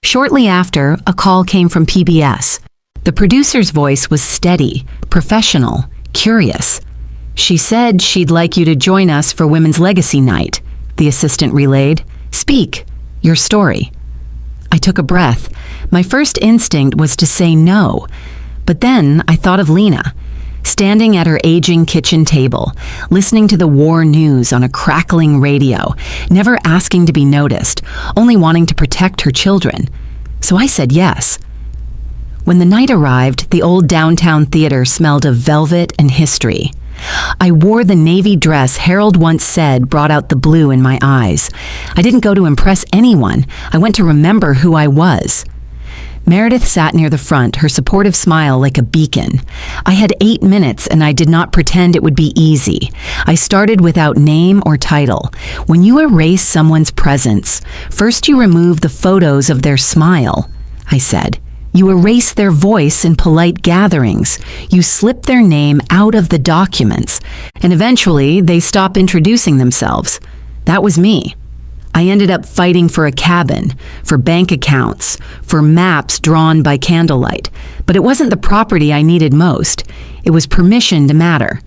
Shortly after, a call came from PBS. The producer's voice was steady, professional, curious. "She said she'd like you to join us for Women's Legacy Night," the assistant relayed. "Speak, your story." I took a breath. My first instinct was to say no, but then I thought of Lena, standing at her aging kitchen table, listening to the war news on a crackling radio, never asking to be noticed, only wanting to protect her children. So I said yes. When the night arrived, the old downtown theater smelled of velvet and history. I wore the navy dress Harold once said brought out the blue in my eyes. I didn't go to impress anyone. I went to remember who I was. Meredith sat near the front, her supportive smile like a beacon. I had 8 minutes and I did not pretend it would be easy. I started without name or title. When you erase someone's presence, first you remove the photos of their smile, I said. You erase their voice in polite gatherings. You slip their name out of the documents, and eventually they stop introducing themselves. That was me. I ended up fighting for a cabin, for bank accounts, for maps drawn by candlelight. But it wasn't the property I needed most. It was permission to matter.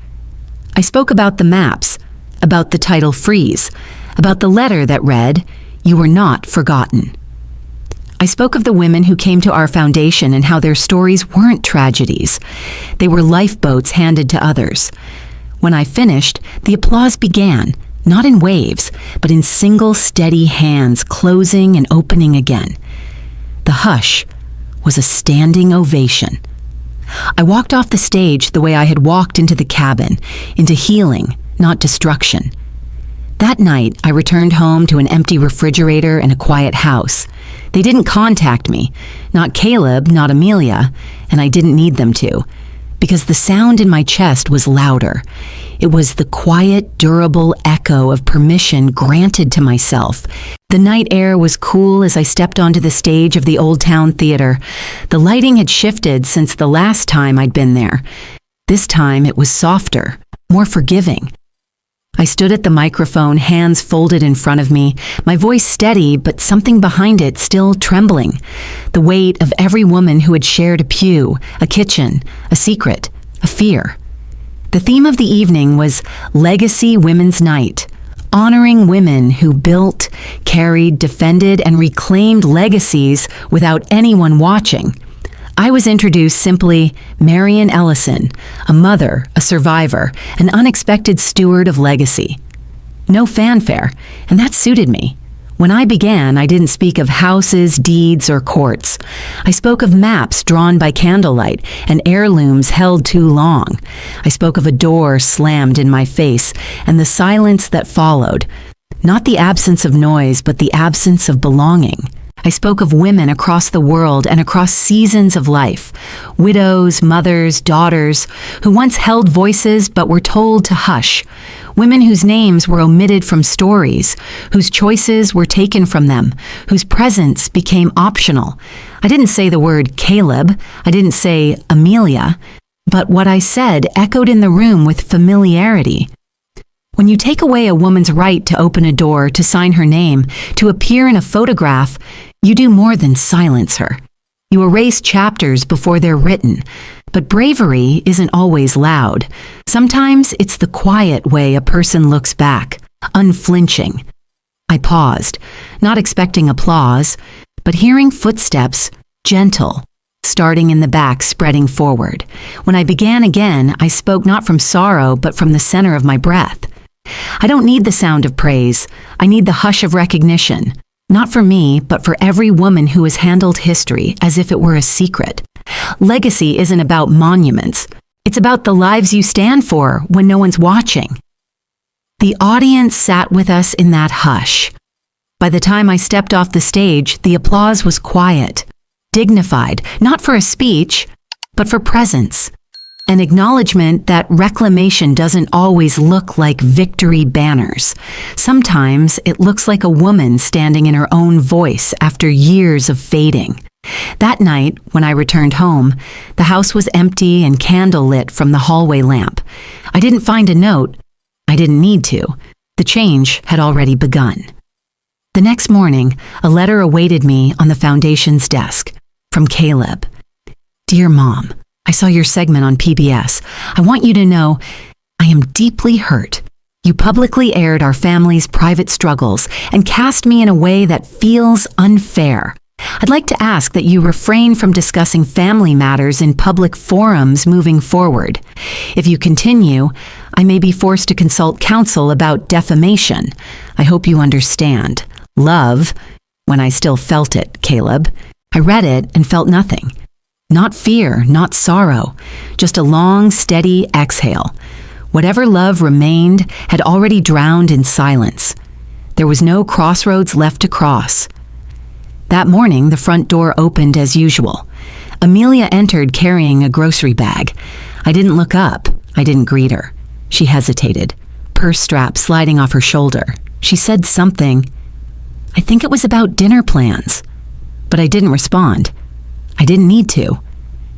I spoke about the maps, about the title freeze, about the letter that read, "You were not forgotten." I spoke of the women who came to our foundation and how their stories weren't tragedies. They were lifeboats handed to others. When I finished, the applause began, not in waves, but in single, steady hands closing and opening again. The hush was a standing ovation. I walked off the stage the way I had walked into the cabin, into healing, not destruction. That night, I returned home to an empty refrigerator and a quiet house. They didn't contact me, not Caleb, not Amelia, and I didn't need them to, because the sound in my chest was louder. It was the quiet, durable echo of permission granted to myself. The night air was cool as I stepped onto the stage of the Old Town Theater. The lighting had shifted since the last time I'd been there. This time it was softer, more forgiving. I stood at the microphone, hands folded in front of me, my voice steady, but something behind it still trembling. The weight of every woman who had shared a pew, a kitchen, a secret, a fear. The theme of the evening was Legacy Women's Night, honoring women who built, carried, defended, and reclaimed legacies without anyone watching. I was introduced simply Marian Ellison, a mother, a survivor, an unexpected steward of legacy. No fanfare, and that suited me. When I began, I didn't speak of houses, deeds, or courts. I spoke of maps drawn by candlelight and heirlooms held too long. I spoke of a door slammed in my face and the silence that followed. Not the absence of noise, but the absence of belonging. I spoke of women across the world and across seasons of life, widows, mothers, daughters, who once held voices but were told to hush, women whose names were omitted from stories, whose choices were taken from them, whose presence became optional. I didn't say the word Caleb. I didn't say Amelia. But what I said echoed in the room with familiarity. When you take away a woman's right to open a door, to sign her name, to appear in a photograph, you do more than silence her. You erase chapters before they're written. But bravery isn't always loud. Sometimes it's the quiet way a person looks back, unflinching. I paused, not expecting applause, but hearing footsteps, gentle, starting in the back, spreading forward. When I began again, I spoke not from sorrow, but from the center of my breath. I don't need the sound of praise. I need the hush of recognition. Not for me, but for every woman who has handled history as if it were a secret. Legacy isn't about monuments. It's about the lives you stand for when no one's watching. The audience sat with us in that hush. By the time I stepped off the stage, the applause was quiet, dignified, not for a speech, but for presence. An acknowledgement that reclamation doesn't always look like victory banners. Sometimes it looks like a woman standing in her own voice after years of fading. That night, when I returned home, the house was empty and candlelit from the hallway lamp. I didn't find a note. I didn't need to. The change had already begun. The next morning, a letter awaited me on the foundation's desk from Caleb. Dear Mom, I saw your segment on PBS. I want you to know I am deeply hurt. You publicly aired our family's private struggles and cast me in a way that feels unfair. I'd like to ask that you refrain from discussing family matters in public forums moving forward. If you continue, I may be forced to consult counsel about defamation. I hope you understand. Love, when I still felt it, Caleb. I read it and felt nothing. Not fear, not sorrow, just a long, steady exhale. Whatever love remained had already drowned in silence. There was no crossroads left to cross. That morning, the front door opened as usual. Amelia entered carrying a grocery bag. I didn't look up. I didn't greet her. She hesitated, purse strap sliding off her shoulder. She said something. I think it was about dinner plans. But I didn't respond. I didn't need to.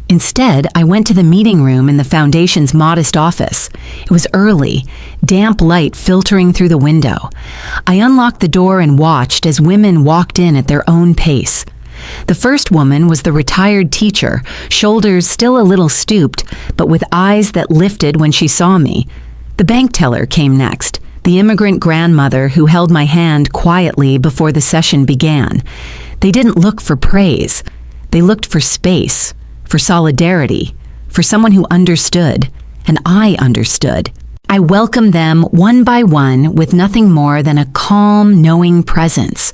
Instead, I went to the meeting room in the foundation's modest office. It was early, damp light filtering through the window. I unlocked the door and watched as women walked in at their own pace. The first woman was the retired teacher, shoulders still a little stooped, but with eyes that lifted when she saw me. The bank teller came next, the immigrant grandmother who held my hand quietly before the session began. They didn't look for praise. They looked for space, for solidarity, for someone who understood, and I understood. I welcomed them one by one with nothing more than a calm, knowing presence.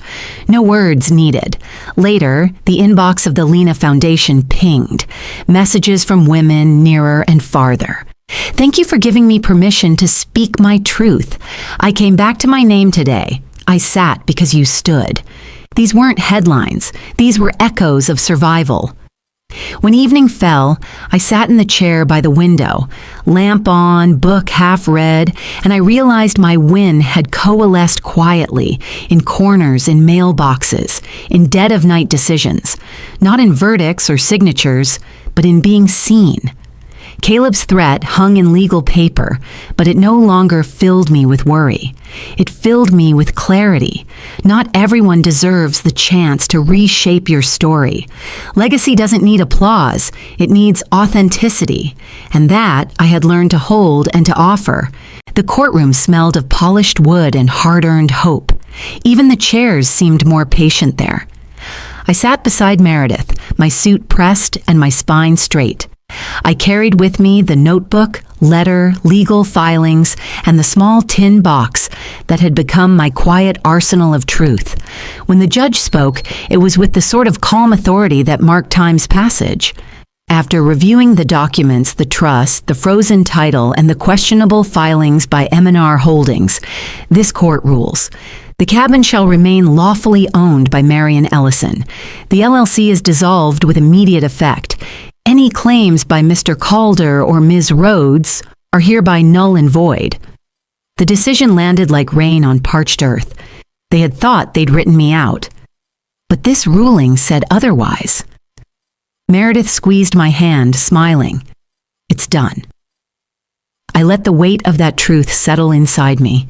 No words needed. Later, the inbox of the Lena Foundation pinged. Messages from women nearer and farther. Thank you for giving me permission to speak my truth. I came back to my name today. I sat because you stood. These weren't headlines. These were echoes of survival. When evening fell, I sat in the chair by the window, lamp on, book half read, and I realized my win had coalesced quietly, in corners, in mailboxes, in dead-of-night decisions, not in verdicts or signatures, but in being seen. Caleb's threat hung in legal paper, but it no longer filled me with worry. It filled me with clarity. Not everyone deserves the chance to reshape your story. Legacy doesn't need applause. It needs authenticity. And that I had learned to hold and to offer. The courtroom smelled of polished wood and hard-earned hope. Even the chairs seemed more patient there. I sat beside Meredith, my suit pressed and my spine straight. I carried with me the notebook, letter, legal filings, and the small tin box that had become my quiet arsenal of truth. When the judge spoke, it was with the sort of calm authority that marked time's passage. After reviewing the documents, the trust, the frozen title, and the questionable filings by M&R Holdings, this court rules. The cabin shall remain lawfully owned by Marion Ellison. The LLC is dissolved with immediate effect. Any claims by Mr. Calder or Ms. Rhodes are hereby null and void. The decision landed like rain on parched earth. They had thought they'd written me out. But this ruling said otherwise. Meredith squeezed my hand, smiling. It's done. I let the weight of that truth settle inside me.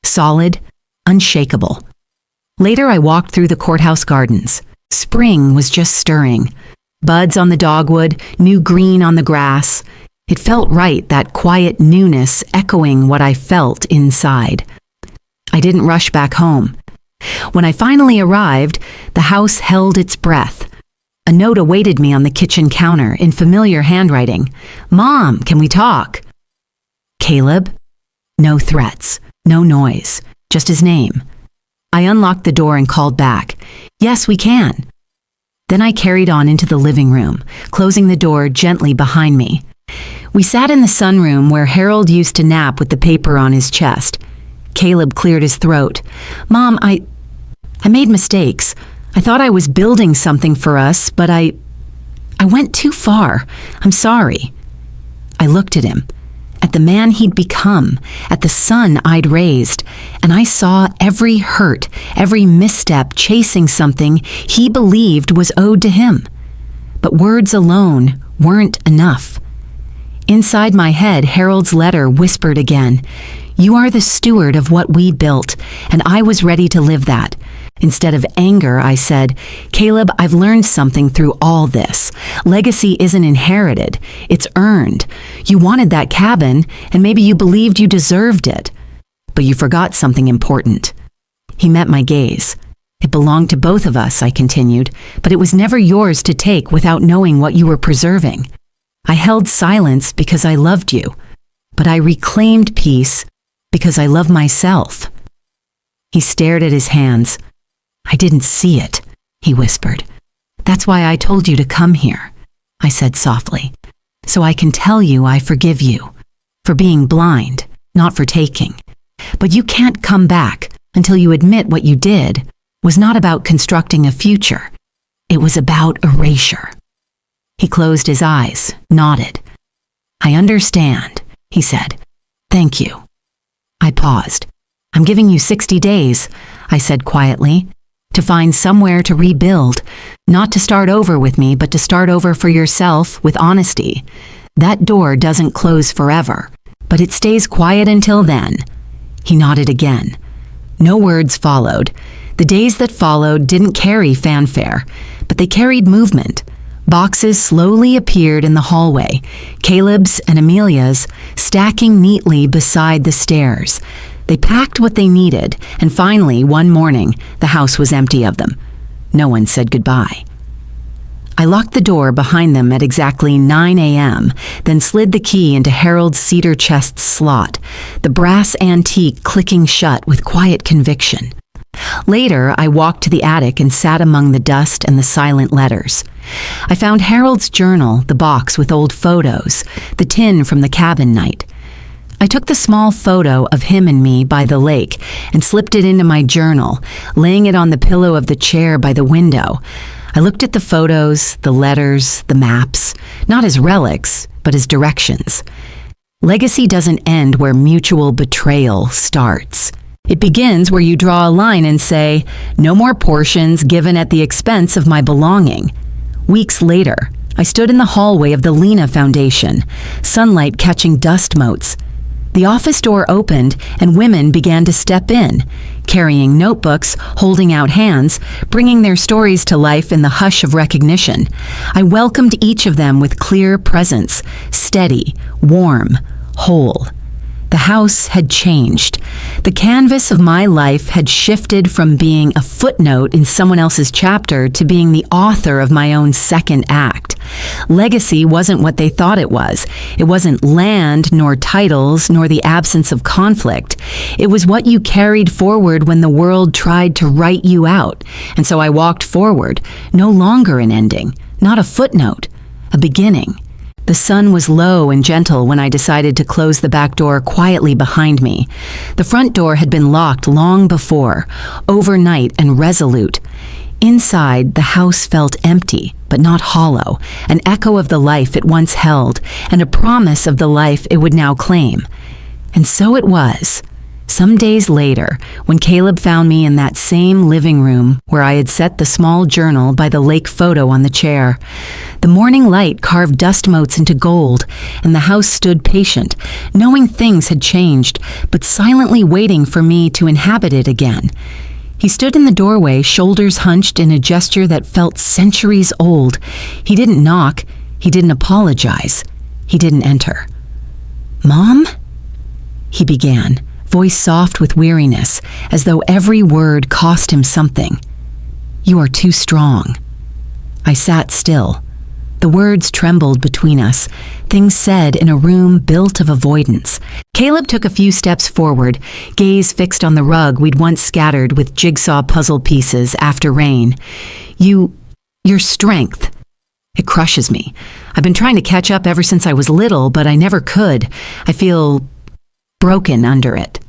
Solid, unshakable. Later, I walked through the courthouse gardens. Spring was just stirring. Buds on the dogwood, new green on the grass. It felt right, that quiet newness echoing what I felt inside. I didn't rush back home. When I finally arrived, the house held its breath. A note awaited me on the kitchen counter in familiar handwriting. "Mom, can we talk?" Caleb? No threats, no noise, just his name. I unlocked the door and called back. "Yes, we can." Then I carried on into the living room, closing the door gently behind me. We sat in the sunroom where Harold used to nap with the paper on his chest. Caleb cleared his throat. "Mom, I made mistakes. I thought I was building something for us, but I went too far. I'm sorry." I looked at him, at the man he'd become, at the son I'd raised, and I saw every hurt, every misstep chasing something he believed was owed to him. But words alone weren't enough. Inside my head, Harold's letter whispered again, "You are the steward of what we built, and I was ready to live that." Instead of anger, I said, "Caleb, I've learned something through all this. Legacy isn't inherited, it's earned. You wanted that cabin, and maybe you believed you deserved it. But you forgot something important." He met my gaze. "It belonged to both of us," I continued, "but it was never yours to take without knowing what you were preserving. I held silence because I loved you, but I reclaimed peace because I love myself." He stared at his hands. "I didn't see it," he whispered. "That's why I told you to come here," I said softly, "so I can tell you I forgive you for being blind, not for taking. But you can't come back until you admit what you did was not about constructing a future. It was about erasure." He closed his eyes, nodded. "I understand," he said. "Thank you." I paused. "I'm giving you 60 days, I said quietly, "to find somewhere to rebuild, not to start over with me, but to start over for yourself with honesty. That door doesn't close forever, but it stays quiet until then." He nodded again. No words followed. The days that followed didn't carry fanfare, but they carried movement. Boxes slowly appeared in the hallway, Caleb's and Amelia's, stacking neatly beside the stairs. They packed what they needed, and finally, one morning, the house was empty of them. No one said goodbye. I locked the door behind them at exactly 9 a.m., then slid the key into Harold's cedar chest's slot, the brass antique clicking shut with quiet conviction. Later, I walked to the attic and sat among the dust and the silent letters. I found Harold's journal, the box with old photos, the tin from the cabin night. I took the small photo of him and me by the lake and slipped it into my journal, laying it on the pillow of the chair by the window. I looked at the photos, the letters, the maps, not as relics, but as directions. Legacy doesn't end where mutual betrayal starts. It begins where you draw a line and say, "No more portions given at the expense of my belonging." Weeks later, I stood in the hallway of the Lena Foundation, sunlight catching dust motes. The office door opened and women began to step in, carrying notebooks, holding out hands, bringing their stories to life in the hush of recognition. I welcomed each of them with clear presence, steady, warm, whole. The house had changed. The canvas of my life had shifted from being a footnote in someone else's chapter to being the author of my own second act. Legacy wasn't what they thought it was. It wasn't land, nor titles, nor the absence of conflict. It was what you carried forward when the world tried to write you out. And so I walked forward, no longer an ending, not a footnote, a beginning. The sun was low and gentle when I decided to close the back door quietly behind me. The front door had been locked long before, overnight and resolute. Inside, the house felt empty, but not hollow, an echo of the life it once held, and a promise of the life it would now claim. And so it was. Some days later, when Caleb found me in that same living room where I had set the small journal by the lake photo on the chair, the morning light carved dust motes into gold, and the house stood patient, knowing things had changed, but silently waiting for me to inhabit it again. He stood in the doorway, shoulders hunched in a gesture that felt centuries old. He didn't knock. He didn't apologize. He didn't enter. "Mom?" he began, voice soft with weariness, as though every word cost him something. "You are too strong." I sat still. The words trembled between us, things said in a room built of avoidance. Caleb took a few steps forward, gaze fixed on the rug we'd once scattered with jigsaw puzzle pieces after rain. Your strength. It crushes me. I've been trying to catch up ever since I was little, but I never could. I feel broken under it.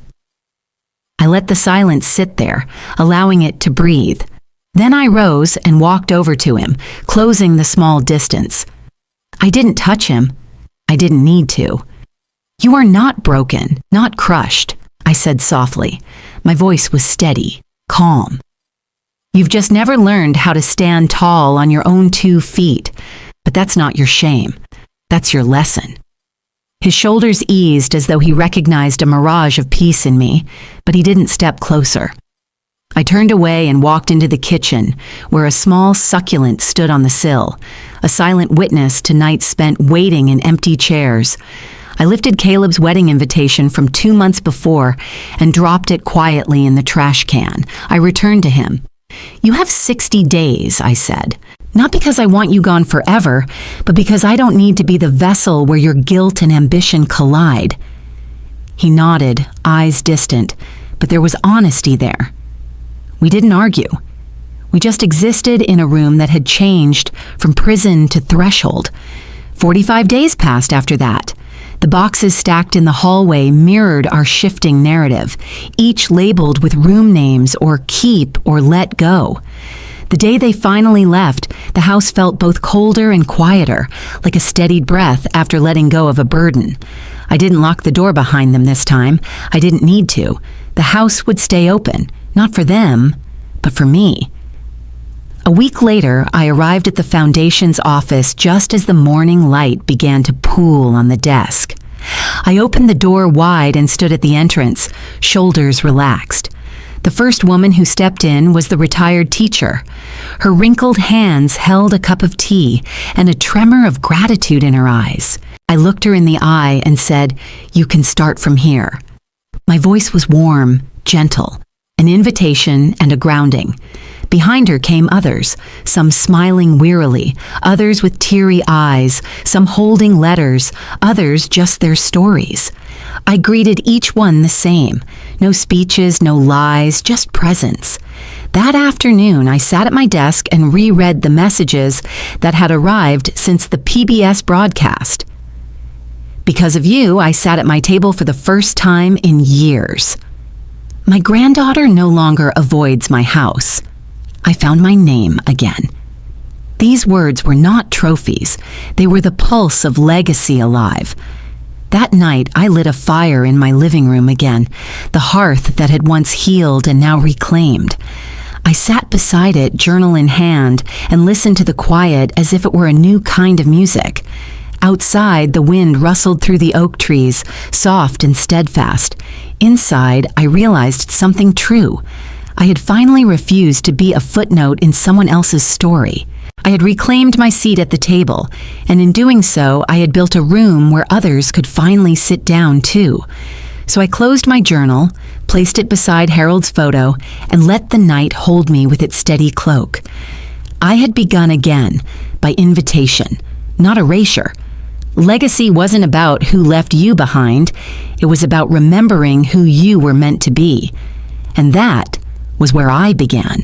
I let the silence sit there, allowing it to breathe. Then I rose and walked over to him, closing the small distance. I didn't touch him. I didn't need to. "You are not broken, not crushed," I said softly. My voice was steady, calm. "You've just never learned how to stand tall on your own 2 feet. But that's not your shame. That's your lesson." His shoulders eased as though he recognized a mirage of peace in me, but he didn't step closer. I turned away and walked into the kitchen, where a small succulent stood on the sill, a silent witness to nights spent waiting in empty chairs. I lifted Caleb's wedding invitation from 2 months before and dropped it quietly in the trash can. I returned to him. "You have 60 days, I said. Not because I want you gone forever, but because I don't need to be the vessel where your guilt and ambition collide." He nodded, eyes distant, but there was honesty there. We didn't argue. We just existed in a room that had changed from prison to threshold. 45 days passed after that. The boxes stacked in the hallway mirrored our shifting narrative, each labeled with room names or keep or let go. The day they finally left, the house felt both colder and quieter, like a steadied breath after letting go of a burden. I didn't lock the door behind them this time. I didn't need to. The house would stay open, not for them, but for me. A week later, I arrived at the Foundation's office just as the morning light began to pool on the desk. I opened the door wide and stood at the entrance, shoulders relaxed. The first woman who stepped in was the retired teacher. Her wrinkled hands held a cup of tea and a tremor of gratitude in her eyes. I looked her in the eye and said, "You can start from here." My voice was warm, gentle, an invitation and a grounding. Behind her came others, some smiling wearily, others with teary eyes, some holding letters, others just their stories. I greeted each one the same. No speeches, no lies, just presence. That afternoon, I sat at my desk and reread the messages that had arrived since the PBS broadcast. "Because of you, I sat at my table for the first time in years. My granddaughter no longer avoids my house. I found my name again." These words were not trophies. They were the pulse of legacy alive. That night, I lit a fire in my living room again, the hearth that had once healed and now reclaimed. I sat beside it, journal in hand, and listened to the quiet as if it were a new kind of music. Outside, the wind rustled through the oak trees, soft and steadfast. Inside, I realized something true. I had finally refused to be a footnote in someone else's story. I had reclaimed my seat at the table, and in doing so, I had built a room where others could finally sit down too. So I closed my journal, placed it beside Harold's photo, and let the night hold me with its steady cloak. I had begun again, by invitation, not erasure. Legacy wasn't about who left you behind. It was about remembering who you were meant to be. And that was where I began.